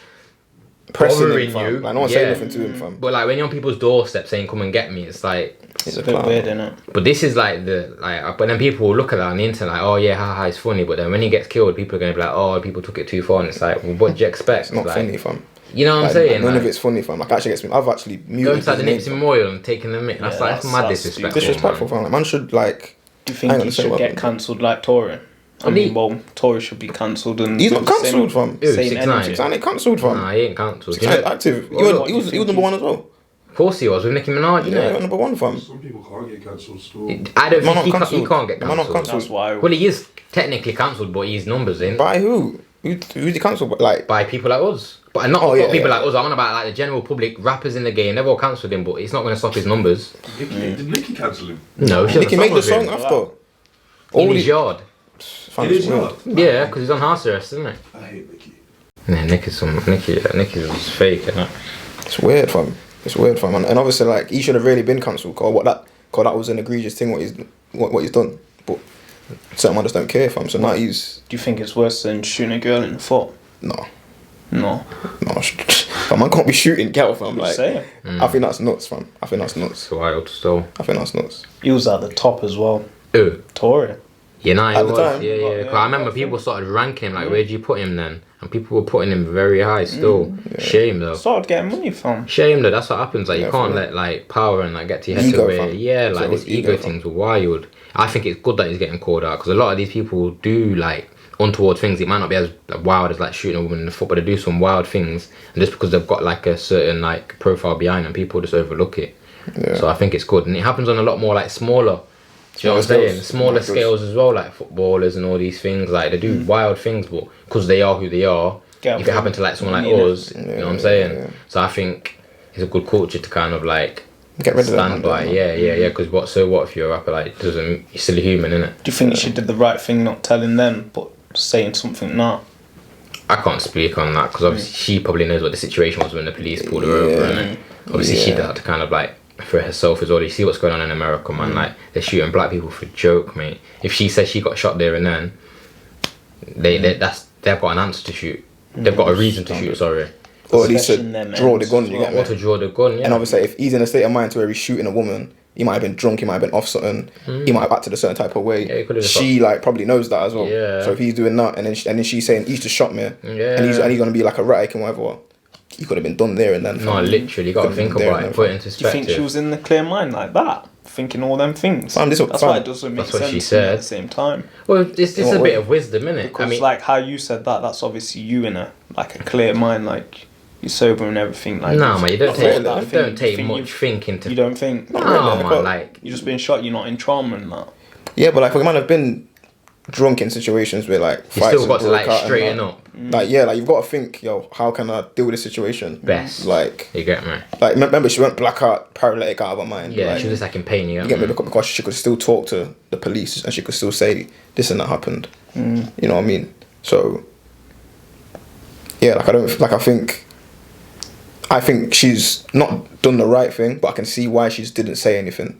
[SPEAKER 1] pressing
[SPEAKER 2] bothering
[SPEAKER 1] him, fam.
[SPEAKER 2] you.
[SPEAKER 1] Like no one
[SPEAKER 2] Yeah.
[SPEAKER 1] saying nothing to him, fam.
[SPEAKER 2] But like when you're on people's doorstep saying "come and get me," it's like.
[SPEAKER 1] He's
[SPEAKER 3] It's a bit
[SPEAKER 1] clown.
[SPEAKER 3] weird, innit?
[SPEAKER 2] But this is like but then people will look at that on the internet like, oh yeah, haha, it's funny. But then when he gets killed, people are gonna be like, oh, people took it too far, and it's like, well, what do you expect?
[SPEAKER 1] It's not
[SPEAKER 2] like,
[SPEAKER 1] funny, fam.
[SPEAKER 2] You know what I'm
[SPEAKER 1] Like,
[SPEAKER 2] saying?
[SPEAKER 1] none
[SPEAKER 2] Like,
[SPEAKER 1] of it's funny, fam. Like actually gets me. I've actually muted
[SPEAKER 2] going to like the
[SPEAKER 1] his name,
[SPEAKER 2] Nipsey
[SPEAKER 1] fam.
[SPEAKER 2] Memorial and taking the mic. That's
[SPEAKER 3] Yeah,
[SPEAKER 2] like
[SPEAKER 3] that's
[SPEAKER 2] mad
[SPEAKER 3] stupid.
[SPEAKER 2] disrespectful.
[SPEAKER 1] Disrespectful,
[SPEAKER 2] man.
[SPEAKER 1] fam. Like man should like.
[SPEAKER 3] Do you
[SPEAKER 1] I
[SPEAKER 3] think
[SPEAKER 1] ain't
[SPEAKER 3] he
[SPEAKER 1] gonna say
[SPEAKER 3] should
[SPEAKER 1] what
[SPEAKER 3] get
[SPEAKER 1] happened.
[SPEAKER 3] cancelled like Tory? I mean, well, Tory should be cancelled and
[SPEAKER 1] He's
[SPEAKER 3] do
[SPEAKER 1] not
[SPEAKER 3] the same-
[SPEAKER 1] cancelled, fam.
[SPEAKER 2] Who,
[SPEAKER 3] Same
[SPEAKER 2] 6ix9ine?
[SPEAKER 3] energy.
[SPEAKER 1] He's ain't cancelled, fam.
[SPEAKER 2] Nah, he ain't cancelled.
[SPEAKER 1] He's active.
[SPEAKER 3] What do
[SPEAKER 1] He
[SPEAKER 3] you
[SPEAKER 1] was
[SPEAKER 3] think
[SPEAKER 1] number one as well.
[SPEAKER 2] Of course he was with Nicki Minaj,
[SPEAKER 1] Yeah,
[SPEAKER 2] innit?
[SPEAKER 1] number one, fam.
[SPEAKER 4] Some people can't get cancelled still.
[SPEAKER 2] I don't
[SPEAKER 1] Man
[SPEAKER 2] think
[SPEAKER 1] not
[SPEAKER 2] he can't get
[SPEAKER 1] Man not
[SPEAKER 2] cancelled.
[SPEAKER 1] cancelled.
[SPEAKER 3] That's why.
[SPEAKER 2] Well, he is technically cancelled, but his numbers in
[SPEAKER 1] By who? Who's he cancelled? But like,
[SPEAKER 2] by people like us. But not,
[SPEAKER 1] Oh,
[SPEAKER 2] not
[SPEAKER 1] yeah,
[SPEAKER 2] people
[SPEAKER 1] yeah.
[SPEAKER 2] like us. I'm on about like the general public, rappers in the game. They've all cancelled him, but it's not going to stop his numbers.
[SPEAKER 4] Did Nicki cancel him?
[SPEAKER 2] No, she
[SPEAKER 1] Nicki
[SPEAKER 2] has a
[SPEAKER 1] made the
[SPEAKER 2] with
[SPEAKER 1] song
[SPEAKER 2] him.
[SPEAKER 1] after.
[SPEAKER 2] in
[SPEAKER 1] All
[SPEAKER 2] his
[SPEAKER 1] these
[SPEAKER 2] yard.
[SPEAKER 1] fam,
[SPEAKER 4] It
[SPEAKER 1] it's
[SPEAKER 4] is
[SPEAKER 1] weird.
[SPEAKER 4] not.
[SPEAKER 2] Yeah, because he's on house arrest, isn't it?
[SPEAKER 4] I hate Nicki.
[SPEAKER 2] Yeah, Nicki was fake, innit?
[SPEAKER 1] It's weird, fam. It's weird, fam. And obviously, like, he should have really been cancelled. Cause that was an egregious thing. What he's done. But certain others don't care, fam. So now he's
[SPEAKER 3] Do you think it's worse than shooting a girl in the foot?
[SPEAKER 1] no. Fam, man can't be shooting girl, fam.
[SPEAKER 3] I'm
[SPEAKER 1] Like,
[SPEAKER 3] just saying.
[SPEAKER 1] I think that's nuts, fam. I think that's nuts.
[SPEAKER 2] It's wild still.
[SPEAKER 1] I think that's nuts.
[SPEAKER 3] He was at the top as well.
[SPEAKER 2] Ooh.
[SPEAKER 3] Tory.
[SPEAKER 2] Yeah, nah, he
[SPEAKER 1] At the
[SPEAKER 2] was.
[SPEAKER 1] time?
[SPEAKER 2] Yeah.
[SPEAKER 3] Yeah,
[SPEAKER 2] 'Cause I remember people started ranking him, like, where'd you put him then? And people were putting him very high still. Shame though.
[SPEAKER 3] Started getting money from.
[SPEAKER 2] Shame though, that's what happens. Like, you
[SPEAKER 1] Yeah,
[SPEAKER 2] can't
[SPEAKER 1] for
[SPEAKER 2] let like power and like get to your head
[SPEAKER 1] Ego,
[SPEAKER 2] to where,
[SPEAKER 1] fam.
[SPEAKER 2] yeah,
[SPEAKER 1] So
[SPEAKER 2] like
[SPEAKER 1] it
[SPEAKER 2] this
[SPEAKER 1] was
[SPEAKER 2] ego
[SPEAKER 1] ego, fam.
[SPEAKER 2] things were wild. I think it's good that he's getting called out because a lot of these people do like untoward things. It might not be as wild as like shooting a woman in the foot, but they do some wild things, and just because they've got like a certain like profile behind them, people just overlook it.
[SPEAKER 1] Yeah.
[SPEAKER 2] So I think it's good, and it happens on a lot more like smaller. Do you know what I'm
[SPEAKER 1] Smaller
[SPEAKER 2] saying?
[SPEAKER 1] scales.
[SPEAKER 2] Smaller
[SPEAKER 1] Smaller
[SPEAKER 2] scales as well, like footballers and all these things. Like they do wild things, but because they are who they are,
[SPEAKER 3] Get
[SPEAKER 2] if it happened to like someone like
[SPEAKER 3] Yeah.
[SPEAKER 2] us, you know what I'm saying?
[SPEAKER 1] yeah.
[SPEAKER 2] So I think it's a good culture to kind of like
[SPEAKER 1] Get rid of that.
[SPEAKER 2] stand by. Yeah. Because what if you're a rapper? Like, doesn't you're still a human, innit?
[SPEAKER 3] Do you think she did the right thing not telling them, but saying something now?
[SPEAKER 2] I can't speak on that because obviously she probably knows what the situation was when the police pulled her over, and obviously she did that to kind of like for herself as well. You see what's going on in America, man. Like they're shooting black people for joke, mate. If she says she got shot there and then, they've got an answer to shoot. They've got a reason to shoot. Sorry,
[SPEAKER 1] Or at least to
[SPEAKER 3] Especially in them
[SPEAKER 1] draw the
[SPEAKER 3] ends
[SPEAKER 1] gun.
[SPEAKER 3] as
[SPEAKER 1] You
[SPEAKER 3] well.
[SPEAKER 1] get
[SPEAKER 2] or
[SPEAKER 1] me?
[SPEAKER 2] to draw the gun. Yeah.
[SPEAKER 1] And obviously, if he's in a state of mind to where he's shooting a woman, he might have been drunk, he might have been off something, he might have acted a certain type of way.
[SPEAKER 2] Yeah, he could've just
[SPEAKER 1] she like probably knows that as well.
[SPEAKER 2] Yeah.
[SPEAKER 1] So if he's doing that, and then she's saying he's just shot me,
[SPEAKER 2] Yeah.
[SPEAKER 1] and he's gonna be like erratic and whatever. you could have been done there and then.
[SPEAKER 2] No, literally, you got to
[SPEAKER 1] Could've been
[SPEAKER 2] think
[SPEAKER 1] there
[SPEAKER 2] about
[SPEAKER 1] and
[SPEAKER 2] it,
[SPEAKER 1] then.
[SPEAKER 2] put it into
[SPEAKER 3] Do you think
[SPEAKER 2] perspective.
[SPEAKER 3] she was in the clear mind like that? Thinking all them things?
[SPEAKER 1] Fam,
[SPEAKER 3] That's why it doesn't make
[SPEAKER 2] That's what
[SPEAKER 3] sense
[SPEAKER 2] she
[SPEAKER 3] to me at
[SPEAKER 2] said.
[SPEAKER 3] the same time.
[SPEAKER 2] Well, it's
[SPEAKER 1] In
[SPEAKER 2] just a
[SPEAKER 1] what
[SPEAKER 2] bit
[SPEAKER 1] way?
[SPEAKER 2] of wisdom, innit?
[SPEAKER 3] Because
[SPEAKER 2] I mean,
[SPEAKER 3] like how you said that, that's obviously you in a clear mind, like you're sober and everything. Like
[SPEAKER 2] nah, man, you don't
[SPEAKER 1] Not
[SPEAKER 2] take
[SPEAKER 1] really.
[SPEAKER 2] you don't take much thinking to.
[SPEAKER 3] You don't think?
[SPEAKER 1] Not
[SPEAKER 2] Nah,
[SPEAKER 1] really,
[SPEAKER 2] man,
[SPEAKER 1] but-
[SPEAKER 2] like
[SPEAKER 3] You're just being shot. You're not in trauma and that.
[SPEAKER 1] Yeah, but like we might have been drunk in situations where like
[SPEAKER 2] you
[SPEAKER 1] fights
[SPEAKER 2] still got
[SPEAKER 1] have
[SPEAKER 2] to
[SPEAKER 1] broke
[SPEAKER 2] like
[SPEAKER 1] out and
[SPEAKER 2] straighten
[SPEAKER 1] that.
[SPEAKER 2] up.
[SPEAKER 1] Like yeah, like you've got to think, yo, how can I deal with this situation
[SPEAKER 2] Best.
[SPEAKER 1] Like
[SPEAKER 2] You get me?
[SPEAKER 1] remember she went blackout, paralytic out of her mind.
[SPEAKER 2] Yeah,
[SPEAKER 1] like,
[SPEAKER 2] she was just like in pain.
[SPEAKER 1] you get me because she could still talk to the police and she could still say this and that happened. You know what I mean? So yeah, like I think she's not done the right thing, but I can see why she just didn't say anything.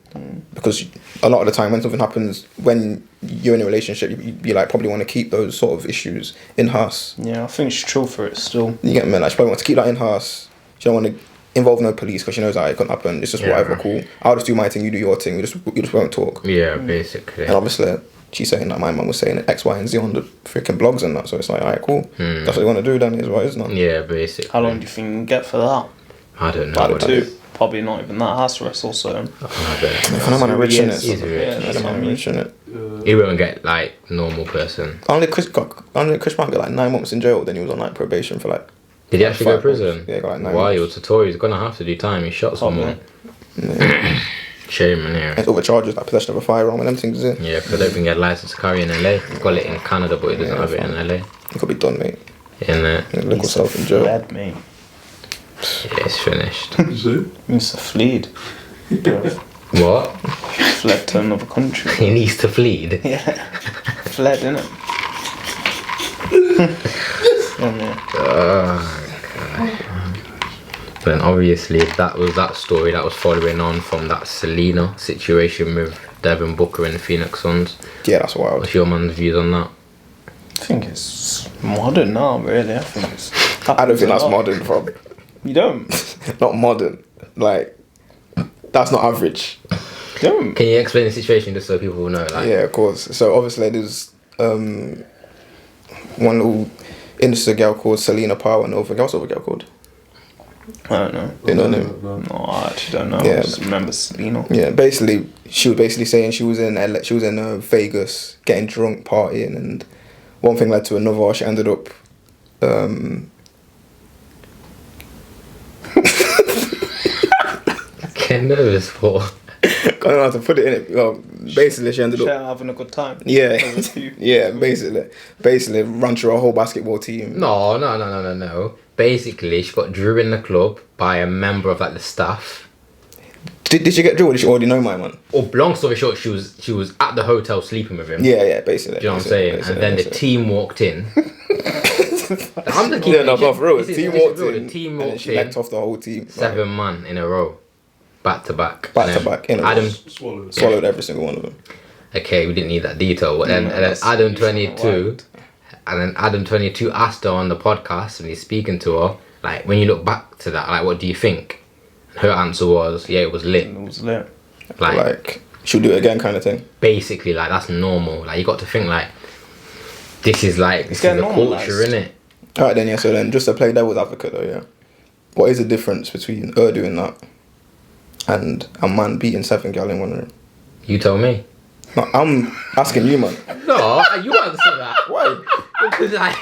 [SPEAKER 1] Because a lot of the time when something happens, when you're in a relationship, you like probably want to keep those sort of issues in house.
[SPEAKER 3] Yeah, I think she's true for it still.
[SPEAKER 1] You get me? Like she probably wants to keep that in house. She don't want to involve no police because she knows that it can't happen. It's just
[SPEAKER 2] Yeah.
[SPEAKER 1] whatever, cool. I'll just do my thing, you do your thing. We just won't talk.
[SPEAKER 2] Yeah, basically.
[SPEAKER 1] And obviously, she's saying that my mum was saying X, Y, and Z on the freaking blogs and that. So it's like, alright, cool. That's what you want to do. Then is what it is now.
[SPEAKER 2] Yeah, basically.
[SPEAKER 3] How long do you think you can get for that?
[SPEAKER 2] I don't know.
[SPEAKER 1] I don't
[SPEAKER 2] what
[SPEAKER 1] know.
[SPEAKER 2] it is.
[SPEAKER 3] Probably not even that. House arrest or something.
[SPEAKER 2] I don't know.
[SPEAKER 1] I know man are rich in it.
[SPEAKER 2] He's rich.
[SPEAKER 3] Yeah,
[SPEAKER 1] I
[SPEAKER 3] that's
[SPEAKER 1] know
[SPEAKER 3] what I
[SPEAKER 1] man are
[SPEAKER 3] mean.
[SPEAKER 1] rich in it.
[SPEAKER 2] He won't get like normal person.
[SPEAKER 1] Only Chris Brown got like 9 months in jail. Then he was on like probation for like.
[SPEAKER 2] Did he actually go to
[SPEAKER 1] 5 months.
[SPEAKER 2] prison?
[SPEAKER 1] Yeah, he got like 9
[SPEAKER 2] Wild.
[SPEAKER 1] months.
[SPEAKER 2] So Tory's gonna have to do time. He shot someone. Shame, man. Yeah.
[SPEAKER 1] There's other charges like possession of a firearm and them things. Is it?
[SPEAKER 2] Yeah, because I don't think he had license to carry in LA. He's got it in Canada, but he doesn't have it in LA.
[SPEAKER 1] He could be done, mate.
[SPEAKER 2] In there.
[SPEAKER 1] Look yourself in jail.
[SPEAKER 3] Fled, mate.
[SPEAKER 2] Yeah, it's finished.
[SPEAKER 4] You see?
[SPEAKER 3] Mr. Fleed.
[SPEAKER 2] What?
[SPEAKER 3] Fled to another country.
[SPEAKER 2] He needs to plead.
[SPEAKER 3] Yeah. Fled, innit?
[SPEAKER 2] Then obviously that was that story that was following on from that Selena situation with Devin Booker and the Phoenix Suns.
[SPEAKER 1] Yeah, that's wild.
[SPEAKER 2] What's your man's views on that?
[SPEAKER 3] I think it's modern now, really. I think it's.
[SPEAKER 1] I don't think that's modern, bro.
[SPEAKER 3] You don't?
[SPEAKER 1] Not modern. Like, that's not average.
[SPEAKER 3] You don't?
[SPEAKER 2] Can you explain the situation just so people will know? Like,
[SPEAKER 1] Yeah, of course. So obviously there's one little Insta girl called Selena Power and over what's the other girl called?
[SPEAKER 3] I don't know.
[SPEAKER 1] You know them?
[SPEAKER 3] No, I actually don't know.
[SPEAKER 1] Yeah.
[SPEAKER 3] I just remember Selena.
[SPEAKER 1] Yeah, basically she was basically saying she was in Vegas getting drunk, partying, and one thing led to another. She ended up
[SPEAKER 2] Getting nervous for.
[SPEAKER 1] I don't know how to put it in it. Well, basically she ended up
[SPEAKER 3] Having a good time.
[SPEAKER 1] yeah
[SPEAKER 3] With you.
[SPEAKER 1] yeah basically ran through a whole basketball team.
[SPEAKER 2] No. Basically, she got drew in the club by a member of like the staff.
[SPEAKER 1] Did she get drilled? Did she already know my man?
[SPEAKER 2] Or long story short, she was at the hotel sleeping with him.
[SPEAKER 1] Yeah, basically.
[SPEAKER 2] Do you know what I'm saying? And then the team walked in. I'm the
[SPEAKER 1] Yeah, no, but for real,
[SPEAKER 2] this
[SPEAKER 1] the
[SPEAKER 2] is
[SPEAKER 1] team walked
[SPEAKER 2] real.
[SPEAKER 1] in,
[SPEAKER 2] The team
[SPEAKER 1] and then
[SPEAKER 2] walked
[SPEAKER 1] she
[SPEAKER 2] in.
[SPEAKER 1] legged off the whole team.
[SPEAKER 2] 7 man in a row, back to back.
[SPEAKER 1] Back
[SPEAKER 2] And
[SPEAKER 1] to
[SPEAKER 2] then
[SPEAKER 1] back, in a row.
[SPEAKER 2] Adam.
[SPEAKER 4] Swallowed.
[SPEAKER 1] Swallowed every single one of them.
[SPEAKER 2] Okay, we didn't need that detail, but then,
[SPEAKER 3] No,
[SPEAKER 2] and then
[SPEAKER 3] that's
[SPEAKER 2] Adam
[SPEAKER 3] usually
[SPEAKER 2] 22,
[SPEAKER 3] wild.
[SPEAKER 2] and then Adam 22 asked her on the podcast when he's speaking to her, like, when you look back to that, like, what do you think? And her answer was, yeah, it was lit.
[SPEAKER 3] It was lit.
[SPEAKER 1] Like she'll do it again, kind of thing.
[SPEAKER 2] Basically, like, that's normal. Like, you got to think, like, this is like, this is
[SPEAKER 3] getting
[SPEAKER 2] the culture,
[SPEAKER 3] normalised.
[SPEAKER 2] innit?
[SPEAKER 1] All right then, yeah. So then, just to play devil's advocate, though, yeah. What is the difference between her doing that and a man beating 7 gal in one room?
[SPEAKER 2] You tell me.
[SPEAKER 1] No, I'm asking you, man.
[SPEAKER 2] No, you answer that.
[SPEAKER 1] Why?
[SPEAKER 2] Because, like,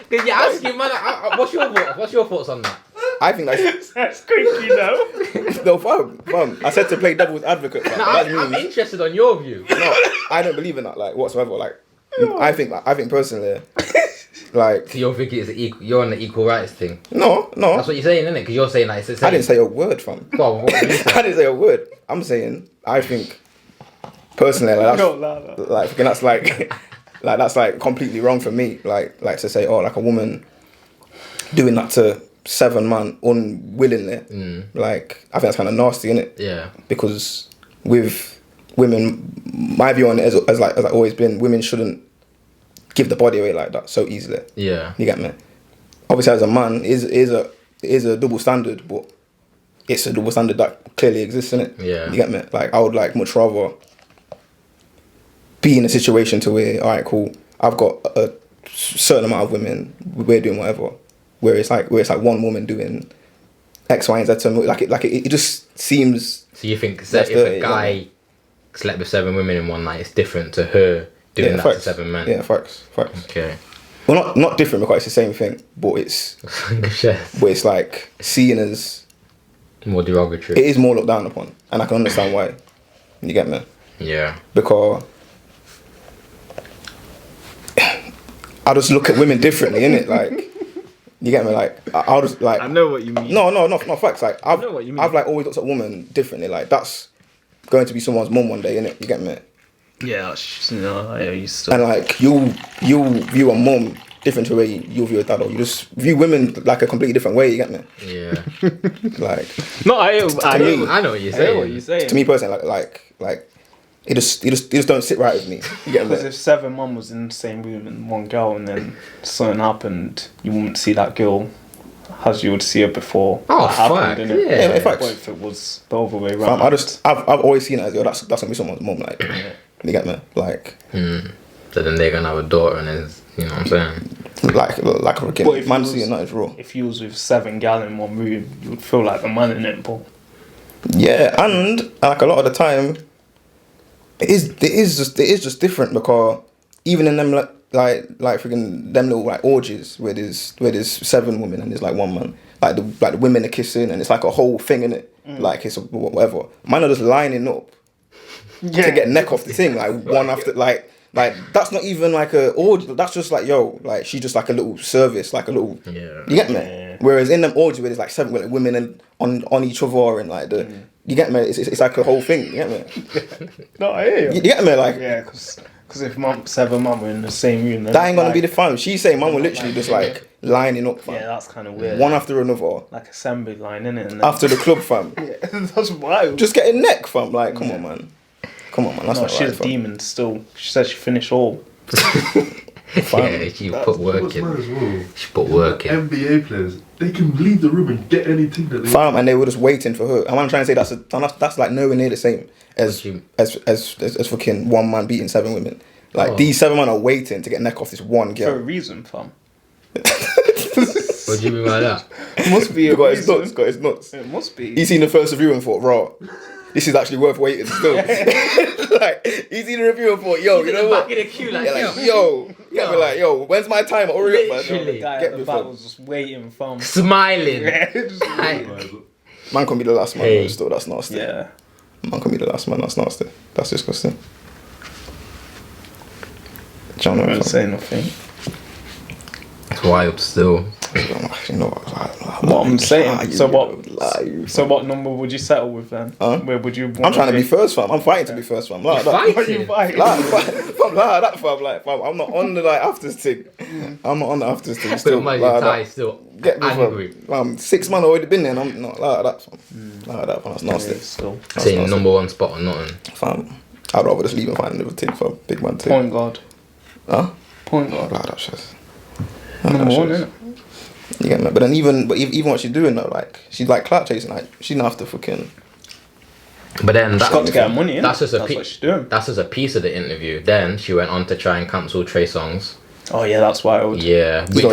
[SPEAKER 2] because you're asking, man, what's your thoughts? What's your thoughts on that?
[SPEAKER 1] I think that's
[SPEAKER 3] That's creepy, though.
[SPEAKER 1] no fam. I said to play devil's advocate. Fam.
[SPEAKER 2] No,
[SPEAKER 1] That
[SPEAKER 2] I'm
[SPEAKER 1] means
[SPEAKER 2] interested on your view.
[SPEAKER 1] no. I don't believe in that, like whatsoever. Like, I think personally, like
[SPEAKER 2] So you're thinking you're on the equal rights thing.
[SPEAKER 1] no.
[SPEAKER 2] That's what you're saying, isn't it? Because you're saying like it's the same.
[SPEAKER 1] I didn't say a word, fam.
[SPEAKER 2] Well, what did you say?
[SPEAKER 1] I didn't say a word. I'm saying I think personally, like
[SPEAKER 3] Don't lie, though.
[SPEAKER 1] like fucking that's like like that's like completely wrong for me. Like to say, oh, like a woman doing that to 7 man unwillingly. Like I think that's kind of nasty, innit?
[SPEAKER 2] Yeah.
[SPEAKER 1] Because with women, my view on it has like always been, women shouldn't give the body away like that so easily.
[SPEAKER 2] Yeah.
[SPEAKER 1] You get me? Obviously, as a man, it is a double standard, but it's a double standard that clearly exists, innit?
[SPEAKER 2] Yeah.
[SPEAKER 1] You get me? Like I would like much rather be in a situation to where, all right, cool, I've got a certain amount of women, we're doing whatever, where it's like one woman doing X, Y, and Z to it just seems.
[SPEAKER 2] So you think that if a guy slept with 7 women in one night, it's different to her doing that to 7 men?
[SPEAKER 1] Yeah, facts.
[SPEAKER 2] Okay.
[SPEAKER 1] Well, not different because it's the same thing, but it's like seen as
[SPEAKER 2] more derogatory.
[SPEAKER 1] It is more looked down upon, and I can understand why. You get me?
[SPEAKER 2] Yeah.
[SPEAKER 1] Because I just look at women differently, innit? Like, you get me? Like, I'll just like.
[SPEAKER 3] I know what you mean.
[SPEAKER 1] No, facts. Like, I
[SPEAKER 3] know what you mean.
[SPEAKER 1] I've like always looked at women differently. Like, that's going to be someone's mum one day, innit? You get me?
[SPEAKER 3] Yeah, I used to.
[SPEAKER 1] And like, you view a mum different to the way you view a dad, or you just view women like a completely different way. You get me?
[SPEAKER 2] Yeah.
[SPEAKER 1] Like.
[SPEAKER 3] No, I know
[SPEAKER 2] what you're saying.
[SPEAKER 1] To me personally, like. It just don't sit right with me. You get me?
[SPEAKER 3] Because if 7 mum was in the same room and one girl, and then something happened, you wouldn't see that girl as you would see her before.
[SPEAKER 2] Oh,
[SPEAKER 3] that
[SPEAKER 2] fuck.
[SPEAKER 3] happened, innit?
[SPEAKER 1] Yeah, in fact.
[SPEAKER 3] What if it was the other way around?
[SPEAKER 1] I've always seen it as, yo, that's gonna be someone's mum, like. You get me? Like.
[SPEAKER 2] So then they're gonna have a daughter, and then, you know what I'm saying?
[SPEAKER 1] Like a freaking man seeing that is raw.
[SPEAKER 3] If you was with 7 gal in one room, you would feel like the man in it, but.
[SPEAKER 1] Yeah, and like a lot of the time. It is just different because even in them like freaking them little like orgies where there's 7 women and there's like 1 man, like the women are kissing and it's like a whole thing in it, like it's whatever. Man are just lining up to get neck off the thing, like one after like that's not even like a orgy. That's just like, yo, like she's just like a little service, like a little.
[SPEAKER 2] Yeah.
[SPEAKER 1] You get me? Yeah. Whereas in them orgies where there's like 7 like, women and on each other and like the. You get me? It's like a whole thing. You get me?
[SPEAKER 3] No, I hear you.
[SPEAKER 1] You get me? Like,
[SPEAKER 3] yeah, because if 7 mum were in the same room, then
[SPEAKER 1] that ain't gonna be the fun. She's saying mum were literally just like lining up, fam.
[SPEAKER 3] Yeah, that's kind of weird.
[SPEAKER 1] One after another.
[SPEAKER 3] Like assembly line, innit? And
[SPEAKER 1] after the club, fam.
[SPEAKER 3] Yeah, that's wild.
[SPEAKER 1] Just getting neck, fam. Like, come on, man. That's not
[SPEAKER 3] she's
[SPEAKER 1] right,
[SPEAKER 3] a
[SPEAKER 1] fam.
[SPEAKER 3] demon still. She said she finished all.
[SPEAKER 2] Yeah, she put work in. She put work in.
[SPEAKER 4] NBA players, they can leave the room and get anything that they
[SPEAKER 1] want. And they were just waiting for her. And I'm trying to say that's like nowhere near the same as fucking 1 man beating 7 women. Like these 7 men are waiting to get neck off this one girl.
[SPEAKER 3] For a reason, fam.
[SPEAKER 2] What do you mean by that?
[SPEAKER 3] It must be a reason.
[SPEAKER 1] Got his nuts.
[SPEAKER 3] It must be.
[SPEAKER 1] He seen the first review and thought, raw. This is actually worth waiting still. Like, he's seen the review and thought, yo, you know what?
[SPEAKER 2] Back in the queue, like,
[SPEAKER 1] yo, when's my time? Hurry up, man.
[SPEAKER 3] The guy at the back was just waiting, fam.
[SPEAKER 2] Smiling.
[SPEAKER 1] Man can be the last man, still, that's nasty.
[SPEAKER 3] Yeah.
[SPEAKER 1] Man can be the last man, that's nasty. That's disgusting. John,
[SPEAKER 3] I don't say nothing.
[SPEAKER 2] It's wild still.
[SPEAKER 1] You know
[SPEAKER 3] what I'm saying. So what number would you settle with then? Where would you?
[SPEAKER 1] I'm trying to be first, fam. I'm fighting to be first, fam. Like that.
[SPEAKER 3] What you fighting?
[SPEAKER 1] That, fam. Like, fam. I'm not on the like afters thing. I'm not on the afters thing. Still,
[SPEAKER 2] still.
[SPEAKER 1] Get me,
[SPEAKER 2] angry.
[SPEAKER 1] Fam. 6 months already been there. And I'm not like that, fam. Like that, fam. That's nasty.
[SPEAKER 3] Still.
[SPEAKER 2] Saying number 1 spot or nothing.
[SPEAKER 1] Fam. I'd rather just leave and find another thing for big man too.
[SPEAKER 3] Point guard.
[SPEAKER 1] Huh?
[SPEAKER 3] Point guard.
[SPEAKER 1] Like that, Shez.
[SPEAKER 3] Number 1, innit?
[SPEAKER 1] You get me? But then even what she's doing though, like she's like clout chasing, like she don't have to fucking.
[SPEAKER 2] But then
[SPEAKER 3] she's got to get money.
[SPEAKER 2] That's just
[SPEAKER 3] what she's doing.
[SPEAKER 2] That's just a piece of the interview. Then she went on to try and cancel Trey Songz.
[SPEAKER 3] Oh yeah, that's wild.
[SPEAKER 2] Yeah, which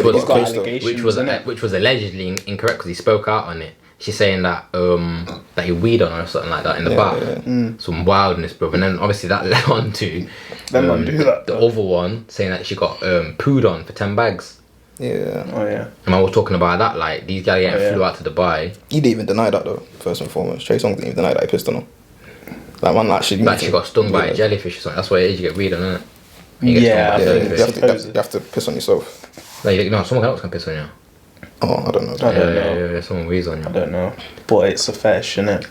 [SPEAKER 2] was allegedly incorrect because he spoke out on it. She's saying that that he weed on her or something like that in the bar. Yeah. Some wildness, bro. And then obviously that led on to the other one saying that she got pooed on for 10 bags.
[SPEAKER 1] Yeah.
[SPEAKER 3] Oh yeah.
[SPEAKER 2] And I was talking about that, like these guys flew out to Dubai.
[SPEAKER 1] He didn't even deny that though. First and foremost, Trey Songz didn't even deny that he pissed on her. Like man, actually.
[SPEAKER 2] Like she got stung by a jellyfish or something. That's what it is. You get weed on, isn't it?
[SPEAKER 1] You have to piss on yourself.
[SPEAKER 2] Like, no, someone else can piss on you.
[SPEAKER 1] Oh, I don't know.
[SPEAKER 3] I don't know.
[SPEAKER 2] Yeah, someone wheezes on you.
[SPEAKER 3] I don't know, but it's a fetish, innit?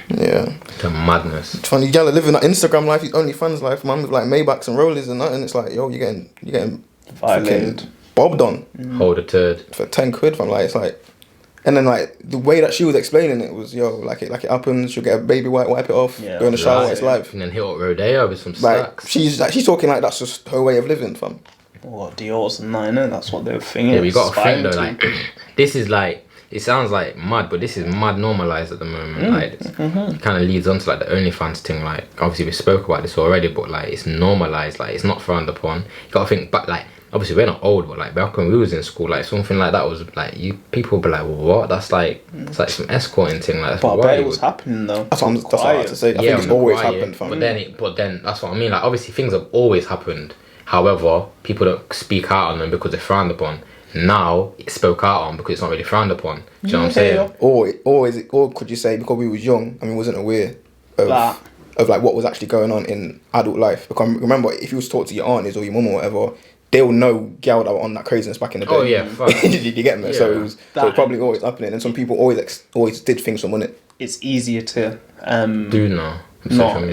[SPEAKER 1] Yeah.
[SPEAKER 2] It's a madness.
[SPEAKER 1] It's funny, you gotta live in that Instagram life, OnlyFans life, man, with like Maybachs and rollers and that, and it's like, yo, you're getting
[SPEAKER 3] violated,
[SPEAKER 1] bobbed on.
[SPEAKER 2] Hold a turd
[SPEAKER 1] for 10 quid, fam. Like it's like, and then like the way that she was explaining it was, yo, like it happens. She'll get a baby wipe it off, go in the shower, it's live.
[SPEAKER 2] And then hit up Rodeo with some stacks.
[SPEAKER 1] Like she's talking like that's just her way of living, fam.
[SPEAKER 3] What Dior's and nine, that's what they were thinking.
[SPEAKER 2] Yeah, we got to think though, like this is like, it sounds like mad, but this is mad normalised at the moment. Like it kind of leads on to like the OnlyFans thing. Like obviously we spoke about this already, but like it's normalised. Like it's not frowned upon. You got to think back, like obviously we're not old, but like back when we was in school, like something like that was like people would be like, well, what? That's like it's like some escorting thing. Like,
[SPEAKER 3] But I bet it was happening though.
[SPEAKER 1] That's what I had to say. I think it's always happened. Fam.
[SPEAKER 2] But then that's what I mean. Like obviously things have always happened. However, people don't speak out on them because they're frowned upon. Now it's spoke out on because it's not really frowned upon. Do you know what I'm saying?
[SPEAKER 1] Or could you say because we was young and we wasn't aware of like what was actually going on in adult life? Because remember, if you was taught to your aunties or your mum or whatever, they'll know gal that were on that craziness back in the day.
[SPEAKER 2] Oh yeah,
[SPEAKER 1] you get me? Yeah. So it was probably always happening, and some people always did things from it.
[SPEAKER 3] It's easier to
[SPEAKER 2] do now.
[SPEAKER 3] Well,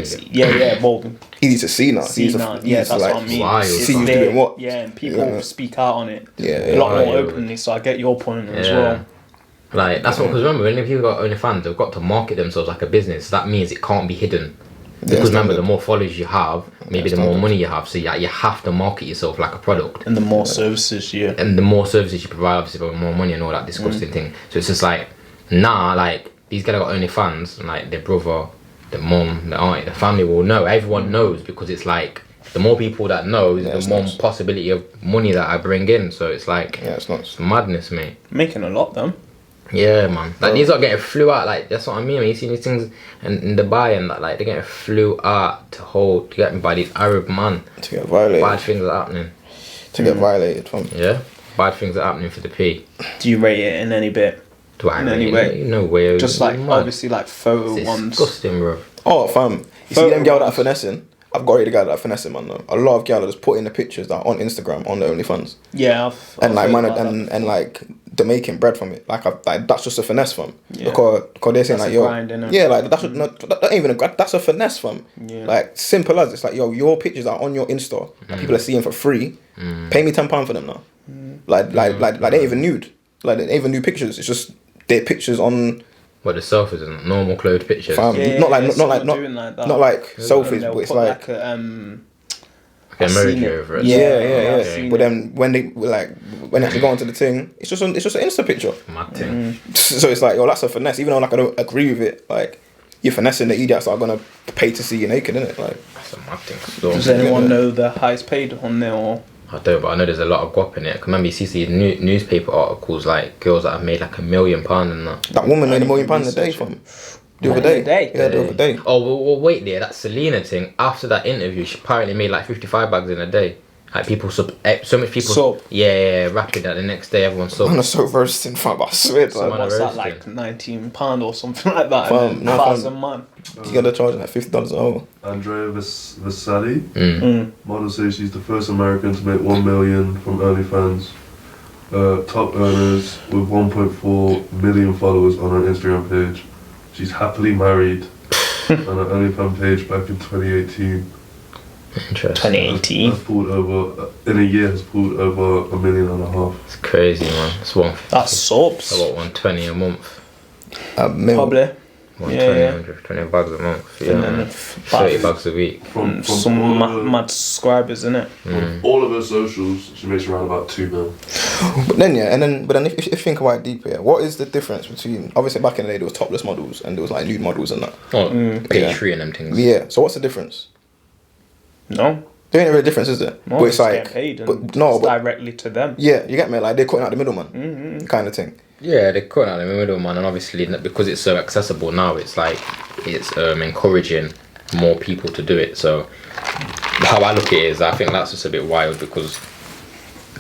[SPEAKER 1] easy to see now.
[SPEAKER 3] That's what I mean.
[SPEAKER 1] See you doing what?
[SPEAKER 3] Yeah, and people speak out on it
[SPEAKER 1] a
[SPEAKER 3] lot more openly. So I get your point as well.
[SPEAKER 2] Like that's what, because remember when people got OnlyFans, they've got to market themselves like a business. That means it can't be hidden. Because remember, the more followers you have, maybe the more money you have. So you have to market yourself like a product.
[SPEAKER 3] And the more services you
[SPEAKER 2] provide, obviously, the more money and all that disgusting thing. So it's just like, like these guys got OnlyFans, and like their brother, the mum, the auntie, the family will know. Everyone knows, because it's like the more people that know, the more possibility of money that I bring in. So it's like, it's madness, mate.
[SPEAKER 3] Making a lot though.
[SPEAKER 2] Yeah, man. Like these are getting flew out. Like that's what I mean. When you see these things in Dubai and that, like they're getting flew out to get me by these Arab man.
[SPEAKER 1] To get violated.
[SPEAKER 2] Bad things are happening.
[SPEAKER 1] To get violated from.
[SPEAKER 2] Yeah, bad things are happening for the P.
[SPEAKER 3] Do you rate it in any bit?
[SPEAKER 2] Do I
[SPEAKER 3] in any way?
[SPEAKER 2] No way.
[SPEAKER 3] Just like obviously like photo
[SPEAKER 2] it's
[SPEAKER 3] ones.
[SPEAKER 2] Disgusting, bro.
[SPEAKER 1] Oh, fam. You see them girls that are finessing? I've got a guy that are finessing, man. Though. A lot of girls that just put in the pictures that are on Instagram on the OnlyFans.
[SPEAKER 3] Yeah,
[SPEAKER 1] and like man, and like they're making bread from it. Like that's just a finesse, fam. Yeah. Because they're saying like, yo, like that's that ain't even a grind. That's a finesse, fam. Yeah. Like simple as it's like, yo, your pictures are on your Insta. That people are seeing for free. Pay me £10 for them now. Like they ain't even nude. Like they ain't even nude pictures. It's just their pictures on.
[SPEAKER 2] What, the selfies and normal clothed pictures?
[SPEAKER 1] Not like selfies, but it's like
[SPEAKER 2] emoji over it.
[SPEAKER 1] Yeah. But then when they actually go onto the thing, it's just an Insta picture.
[SPEAKER 2] Mad thing.
[SPEAKER 1] So it's like, yo, that's a finesse. Even though like I don't agree with it, like you're finessing the idiots that are gonna pay to see you naked, innit? Like
[SPEAKER 2] that's a mad thing.
[SPEAKER 3] Does anyone know the highest paid on there or?
[SPEAKER 2] I don't, but I know there's a lot of guap in it. I remember you see newspaper articles like girls that have made like £1 million and that.
[SPEAKER 1] That woman made £1 million a day from the other day. Yeah, the other day.
[SPEAKER 2] Oh well, wait there. That Selena thing. After that interview, she apparently made like 55 bags in a day. Like people so much people. Yeah, rapid that the next day everyone saw.
[SPEAKER 1] Man, so roasting, fam. I swear.
[SPEAKER 3] What's that like £19 or something like that? $1,000
[SPEAKER 1] You gotta charge like $50 an hour.
[SPEAKER 4] Andrea Vesali, model says she's the first American to make $1 million from OnlyFans. Top earners with 1.4 million followers on her Instagram page. She's happily married on her OnlyFans page back in 2018.
[SPEAKER 2] Interesting.
[SPEAKER 3] 2018.
[SPEAKER 4] Has pulled over in a year. Has pulled over $1.5 million.
[SPEAKER 2] It's crazy, man.
[SPEAKER 3] That's soaps.
[SPEAKER 2] About 120 a month.
[SPEAKER 3] Probably.
[SPEAKER 2] 120 bags a month. Yeah. 30 bucks a week.
[SPEAKER 4] From
[SPEAKER 3] some mad subscribers, innit?
[SPEAKER 4] From all of her socials, she makes around about $2 million.
[SPEAKER 1] But then if you think about it deeper, what is the difference between, obviously back in the day there was topless models and there was like nude models and that.
[SPEAKER 2] Oh, Patreon and them things.
[SPEAKER 1] Yeah. So what's the difference?
[SPEAKER 3] No.
[SPEAKER 1] There ain't really a difference, is there?
[SPEAKER 3] No,
[SPEAKER 1] but it's like,
[SPEAKER 3] paid directly to them.
[SPEAKER 1] Yeah, you get me? Like they're cutting out the middleman, kind of thing.
[SPEAKER 2] Yeah, they're cutting out the middleman, and obviously because it's so accessible now, it's like it's encouraging more people to do it. So how I look at it is, I think that's just a bit wild because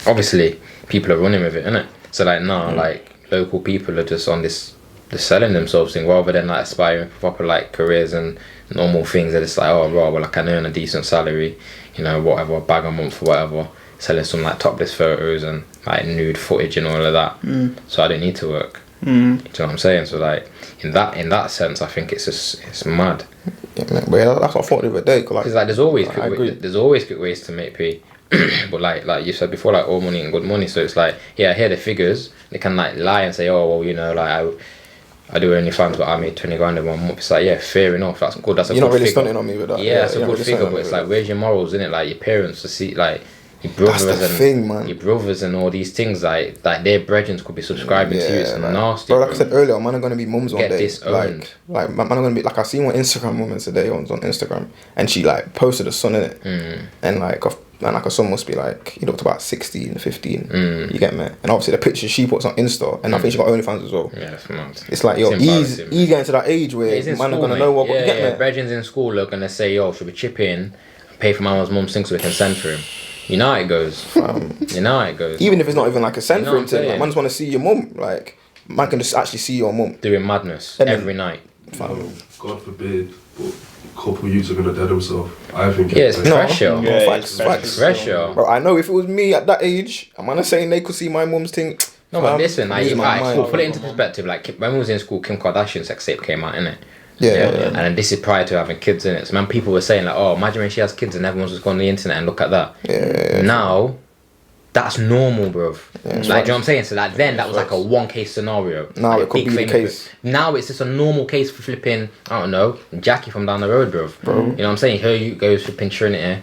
[SPEAKER 2] obviously people are running with it, innit? So like now, like local people are just on this, they're selling themselves thing rather than like aspiring for proper like careers and normal things. They're just like, oh, right, well, I can earn a decent salary, you know, whatever, a bag a month or whatever, selling some like topless photos and like nude footage and all of that. So I don't need to work. Do you know what I'm saying? So like in that sense, I think it's mad.
[SPEAKER 1] Yeah, man, but yeah, that's what I thought the other day. Cause like
[SPEAKER 2] there's always good ways to make pay. But like you said before, like all money and good money. So it's like, yeah, I hear the figures. They can like lie and say, oh well, you know, like I do OnlyFans, but I made 20 grand in 1 month. It's like, yeah, fair enough. That's good. That's a
[SPEAKER 1] you're
[SPEAKER 2] good
[SPEAKER 1] not really
[SPEAKER 2] figure.
[SPEAKER 1] stunting on me with that.
[SPEAKER 2] Yeah, it's a good figure, but it's like, where's your morals, innit? Like your parents to see, like your brothers your brothers and all these things, like their brethren could be subscribing to you. It's nasty.
[SPEAKER 1] Bro, like I said earlier, man, I'm gonna be mums one day.
[SPEAKER 2] Disowned.
[SPEAKER 1] Like man, I'm gonna be like, I seen one Instagram woman today on Instagram, and she like posted a son in it, and like man, like her son must be like, he looked about 16, 15. You get me? And obviously the pictures she puts on Insta, and I think she got OnlyFans as well.
[SPEAKER 2] Yeah, that's mad.
[SPEAKER 1] It's like, yo, he's getting to that age where man are gonna know what.
[SPEAKER 2] Yeah,
[SPEAKER 1] you get me?
[SPEAKER 2] Brethren's in school are gonna say, yo, should we chip in, pay for mama's mum's thing so we can send for him? You know how it goes. You know how it goes.
[SPEAKER 1] Even if it's not even like a send for him thing, like, man just want to see your mum. Like, man can just actually see your mum
[SPEAKER 2] doing madness every night.
[SPEAKER 4] God forbid, but a couple of youths are gonna dead themselves. I think.
[SPEAKER 2] Yeah, it's pressure.
[SPEAKER 3] Yeah,
[SPEAKER 1] facts.
[SPEAKER 2] Pressure.
[SPEAKER 1] Bro, I know if it was me at that age, I'm not saying they could see my mum's thing.
[SPEAKER 2] No, but listen, like,
[SPEAKER 1] mind.
[SPEAKER 2] put it into perspective. Like, when we was in school, Kim Kardashian's sex tape came out, innit?
[SPEAKER 1] Yeah.
[SPEAKER 2] And then this is prior to having kids in it. So, man, people were saying, like, oh, imagine when she has kids and everyone's just going on the internet and look at that.
[SPEAKER 1] Yeah.
[SPEAKER 2] Now, that's normal, bro. Like, do you know what I'm saying? So, like, then that was like a one case scenario.
[SPEAKER 1] Now
[SPEAKER 2] like,
[SPEAKER 1] it could be the case.
[SPEAKER 2] Now it's just a normal case for flipping, I don't know, Jackie from down the road, bro. You know what I'm saying? Her you goes flipping Trinity,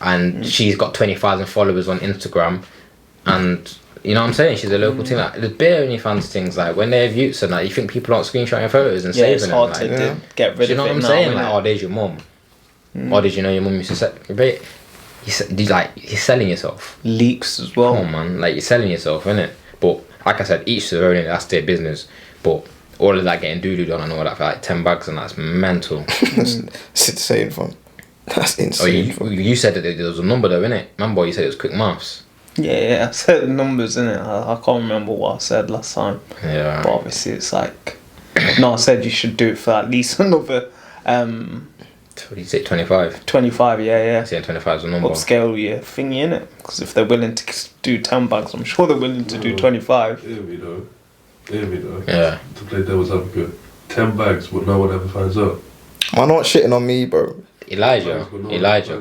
[SPEAKER 2] and she's got 20,000 followers on Instagram, and you know what I'm saying? She's a local team. Like, there's bare OnlyFans things, like when they have youths and like, you think people aren't screenshotting photos and saving
[SPEAKER 3] it's hard
[SPEAKER 2] them.
[SPEAKER 3] to get rid
[SPEAKER 2] you know
[SPEAKER 3] of
[SPEAKER 2] what
[SPEAKER 3] it
[SPEAKER 2] I'm
[SPEAKER 3] now,
[SPEAKER 2] saying?
[SPEAKER 3] innit?
[SPEAKER 2] Like, oh, there's your mum. Or did you know your mum used to say, you're selling yourself.
[SPEAKER 3] Leaks as well.
[SPEAKER 2] Come on, man. Like, you're selling yourself, innit? But like I said, each to their own, that's their business. But all of that getting doo-dooed on and all that for like 10 bags, and that's mental.
[SPEAKER 1] That's insane, fam. That's insane.
[SPEAKER 2] Oh, you said that there was a number though, innit? Man, boy, you said it was quick maths.
[SPEAKER 3] Yeah, I said the numbers, innit? I can't remember what I said last time.
[SPEAKER 2] Yeah.
[SPEAKER 3] But obviously it's like... No, I said you should do it for at least another...
[SPEAKER 2] What did you say, 25?
[SPEAKER 3] 25, yeah.
[SPEAKER 2] Saying 25 is a number.
[SPEAKER 3] Upscale your thingy, innit? Because if they're willing to do 10 bags, I'm sure they're willing to do 25.
[SPEAKER 4] Hear me though.
[SPEAKER 2] Yeah.
[SPEAKER 4] To play devil's advocate, 10 bags, but no one ever finds out.
[SPEAKER 1] Man, not shitting on me, bro.
[SPEAKER 2] Elijah,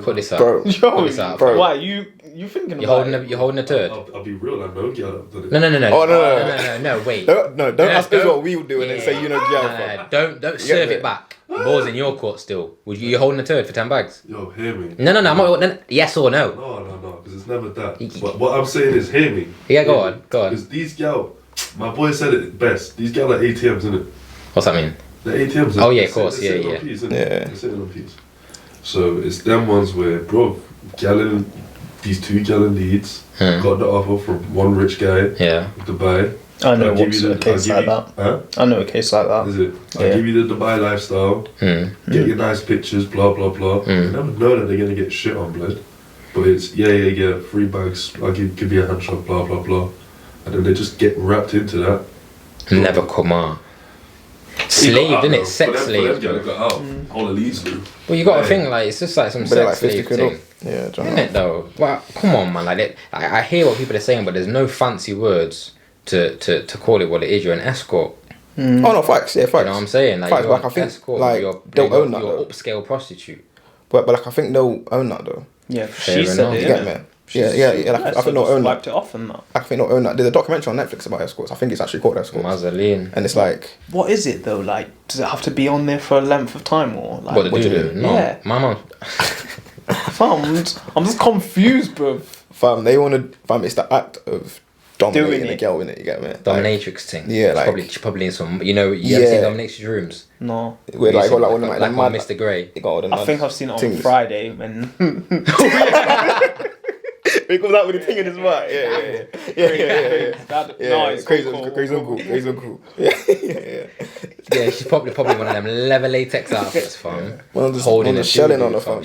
[SPEAKER 2] put this out.
[SPEAKER 1] Bro.
[SPEAKER 2] Put this out.
[SPEAKER 1] Bro.
[SPEAKER 3] Why, you thinking about it?
[SPEAKER 2] You're holding a turd?
[SPEAKER 4] I'll be real, I know girl have done it.
[SPEAKER 2] No.
[SPEAKER 1] Oh,
[SPEAKER 2] No, wait.
[SPEAKER 1] Don't ask us what we would do and then say you know jail.
[SPEAKER 2] No. Don't serve it back. Ball's in your court still. You're holding a turd for 10 bags?
[SPEAKER 4] Yo, hear me.
[SPEAKER 2] No, I'm not. Yes or no?
[SPEAKER 4] No, because it's never that. But what I'm saying is, hear me.
[SPEAKER 2] Yeah, go on.
[SPEAKER 4] Because these gal, my boy said it best. These gal are ATMs, innit?
[SPEAKER 2] What's that mean?
[SPEAKER 4] The ATMs.
[SPEAKER 2] Oh, yeah, of course. Yeah.
[SPEAKER 4] They're sitting on peas. So it's them ones where, bro, these two gallon leads got the offer from one rich guy.
[SPEAKER 2] Yeah.
[SPEAKER 4] Dubai.
[SPEAKER 3] I know what's a case like that.
[SPEAKER 4] Huh?
[SPEAKER 3] I know a case like that.
[SPEAKER 4] Is it? I'll give you the Dubai lifestyle, get your nice pictures, blah, blah, blah. You never know that they're going to get shit on, blood. But it's, yeah, 3 bags, I'll give you a handshake, blah, blah, blah. And then they just get wrapped into that.
[SPEAKER 2] Never come out. Slave, isn't it? Sex slave.
[SPEAKER 4] All of these do.
[SPEAKER 2] Well, you got to think, like, it's just like some sex slave thing.
[SPEAKER 1] Yeah,
[SPEAKER 2] Isn't it, though? Well, come on, man. Like, I hear what people are saying, but there's no fancy words to call it what it is. You're an escort.
[SPEAKER 1] Oh no, facts. Yeah, facts.
[SPEAKER 2] You know what I'm saying? Like,
[SPEAKER 1] facts,
[SPEAKER 2] you're
[SPEAKER 1] like, I
[SPEAKER 2] an
[SPEAKER 1] think,
[SPEAKER 2] escort.
[SPEAKER 1] like, they'll own that,
[SPEAKER 2] You're
[SPEAKER 1] though.
[SPEAKER 2] upscale prostitute.
[SPEAKER 1] But like I think they'll own that though.
[SPEAKER 3] Yeah,
[SPEAKER 2] Fair
[SPEAKER 3] she said
[SPEAKER 2] enough.
[SPEAKER 3] it.
[SPEAKER 1] You get me? Yeah. Like, I think they'll own that.
[SPEAKER 3] Wiped it off and that.
[SPEAKER 1] I think they'll own that. There's a documentary on Netflix about escorts. I think it's actually called Escorts.
[SPEAKER 2] Mazzoline.
[SPEAKER 1] And it's like,
[SPEAKER 3] What is it though? Like, does it have to be on there for a length of time or like?
[SPEAKER 2] What do you do? No.
[SPEAKER 3] Yeah.
[SPEAKER 2] My mum.
[SPEAKER 3] Fam, I'm just confused, bro.
[SPEAKER 1] fam, it's the act of dominating a girl, innit? You get me?
[SPEAKER 2] Dominatrix thing.
[SPEAKER 1] Yeah,
[SPEAKER 2] It's
[SPEAKER 1] like-
[SPEAKER 2] probably in some. You ever seen Dominatrix rooms?
[SPEAKER 3] No.
[SPEAKER 1] Where like, got like one of
[SPEAKER 2] like
[SPEAKER 1] them
[SPEAKER 2] on
[SPEAKER 1] mad.
[SPEAKER 2] Mr. Grey.
[SPEAKER 1] It got all the
[SPEAKER 3] I
[SPEAKER 1] mad
[SPEAKER 3] think I've seen it on
[SPEAKER 1] things.
[SPEAKER 3] Friday when.
[SPEAKER 1] He comes out with the thing in his mouth. Yeah.
[SPEAKER 3] No, it's
[SPEAKER 1] Crazy
[SPEAKER 3] cool.
[SPEAKER 1] uncle. Yeah.
[SPEAKER 2] Yeah, she's probably one of them leather latex outfits, fam.
[SPEAKER 1] Well, just
[SPEAKER 2] Holding a
[SPEAKER 1] shelling on
[SPEAKER 2] doodoo,
[SPEAKER 1] her,
[SPEAKER 2] fam.
[SPEAKER 1] fam.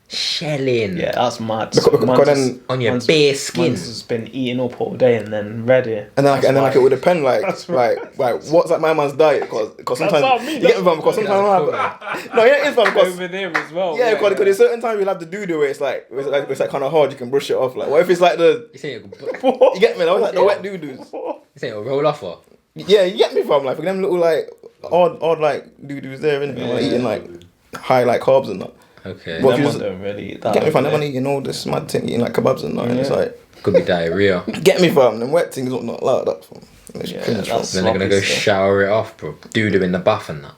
[SPEAKER 2] Shelling.
[SPEAKER 3] Yeah, that's mad.
[SPEAKER 1] Because then,
[SPEAKER 2] On your bare skin.
[SPEAKER 3] Man's just been eating up all day and then ready.
[SPEAKER 1] and then like it would depend like
[SPEAKER 3] That's
[SPEAKER 1] like what's like my man's diet because sometimes
[SPEAKER 3] what I mean,
[SPEAKER 1] you get me, fam, because sometimes I have no, yeah, it is, fam, because
[SPEAKER 3] Over there as well.
[SPEAKER 1] yeah, because there's certain times you'll have to do the way it's like kind of hard, you can brush it off. Like, what if it's like the
[SPEAKER 2] You think
[SPEAKER 1] you get me? Like, like the wet doo-doos.
[SPEAKER 2] it'll roll off or?
[SPEAKER 1] Yeah, you get me, fam. Like them little like odd like doo-doos there, innit? Like eating like high like carbs and that.
[SPEAKER 2] Okay.
[SPEAKER 1] What if
[SPEAKER 3] Them
[SPEAKER 1] you
[SPEAKER 3] ones
[SPEAKER 1] just
[SPEAKER 3] don't really eat
[SPEAKER 1] get
[SPEAKER 3] that.
[SPEAKER 1] me, fam? Never eating all this mad thing, eating like kebabs and that, and it's like
[SPEAKER 2] Could be diarrhea.
[SPEAKER 1] get me, fam. Them wet things not like that, fam. It's
[SPEAKER 3] Yeah,
[SPEAKER 1] cringe,
[SPEAKER 3] that's-
[SPEAKER 1] fam.
[SPEAKER 2] Then they're gonna go
[SPEAKER 3] Sloppy stuff.
[SPEAKER 2] shower it off, bro. Doo-doo in the bath and that.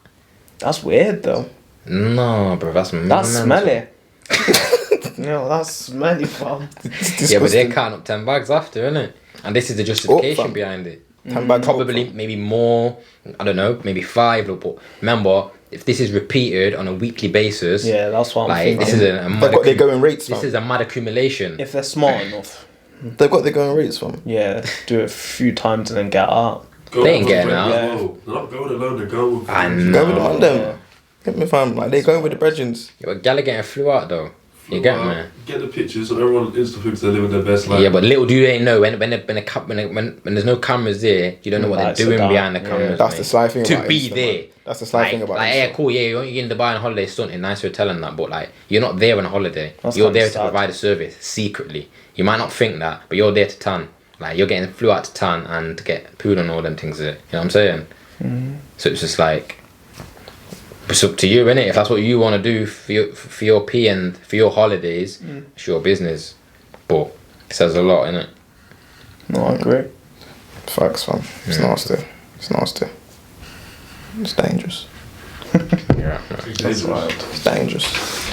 [SPEAKER 3] That's weird though.
[SPEAKER 2] No, bro, that's
[SPEAKER 3] That's
[SPEAKER 2] mental.
[SPEAKER 3] smelly. No, that's smelly, fam.
[SPEAKER 2] Yeah, but they're counting up 10 bags after, innit? And this is the justification
[SPEAKER 1] fam.
[SPEAKER 2] behind it.
[SPEAKER 1] 10 bags.
[SPEAKER 2] Probably maybe more. I don't know, maybe 5. But remember, if this is repeated on a weekly basis,
[SPEAKER 3] Yeah, that's what I'm
[SPEAKER 2] like
[SPEAKER 3] thinking.
[SPEAKER 2] this is a
[SPEAKER 1] They've got their going rates.
[SPEAKER 2] this
[SPEAKER 1] Fam.
[SPEAKER 2] is a mad accumulation.
[SPEAKER 3] If they're smart enough,
[SPEAKER 1] They've got their going rates, fam.
[SPEAKER 3] yeah, do it a few times and then get out.
[SPEAKER 4] Go
[SPEAKER 2] They ain't
[SPEAKER 4] with a
[SPEAKER 2] getting
[SPEAKER 4] friend
[SPEAKER 2] out.
[SPEAKER 4] as well. They're not going alone. They're going with
[SPEAKER 2] I
[SPEAKER 4] friends.
[SPEAKER 2] know.
[SPEAKER 1] Go with the man, them.
[SPEAKER 3] Yeah.
[SPEAKER 1] Get me, fam. Like they going with the brethrens.
[SPEAKER 2] Yo, Gala getting flew out though. You get me?
[SPEAKER 4] Get the pictures so everyone on Insta thinks they're living their best life.
[SPEAKER 2] Yeah, but little do they know when there's no cameras there, you don't know what
[SPEAKER 3] Lights
[SPEAKER 2] they're
[SPEAKER 3] are
[SPEAKER 2] doing
[SPEAKER 3] down.
[SPEAKER 2] behind the
[SPEAKER 3] Yeah.
[SPEAKER 2] cameras.
[SPEAKER 1] That's
[SPEAKER 2] mate.
[SPEAKER 1] the sly thing
[SPEAKER 2] To
[SPEAKER 1] about
[SPEAKER 2] be
[SPEAKER 1] Insta,
[SPEAKER 2] there.
[SPEAKER 1] man. That's the sly thing about
[SPEAKER 2] like,
[SPEAKER 1] Insta.
[SPEAKER 2] yeah, cool, yeah, you're in Dubai on holiday, stunting, nice hotel and that, but like you're not there on a holiday.
[SPEAKER 3] That's
[SPEAKER 2] You're
[SPEAKER 3] kinda
[SPEAKER 2] there to
[SPEAKER 3] sad.
[SPEAKER 2] provide a service secretly. You might not think that, but you're there to tan. Like you're getting flew out to tan and to get pooed on all them things there. You know what I'm saying? So it's just like it's up to you, innit? If that's what you want to do for your P and for your holidays, it's your business. But it says a lot, innit?
[SPEAKER 3] No, I agree.
[SPEAKER 1] Facts, fam. It's nasty. It's nasty. It's dangerous.
[SPEAKER 2] Yeah.
[SPEAKER 4] It's dangerous.
[SPEAKER 1] It's dangerous.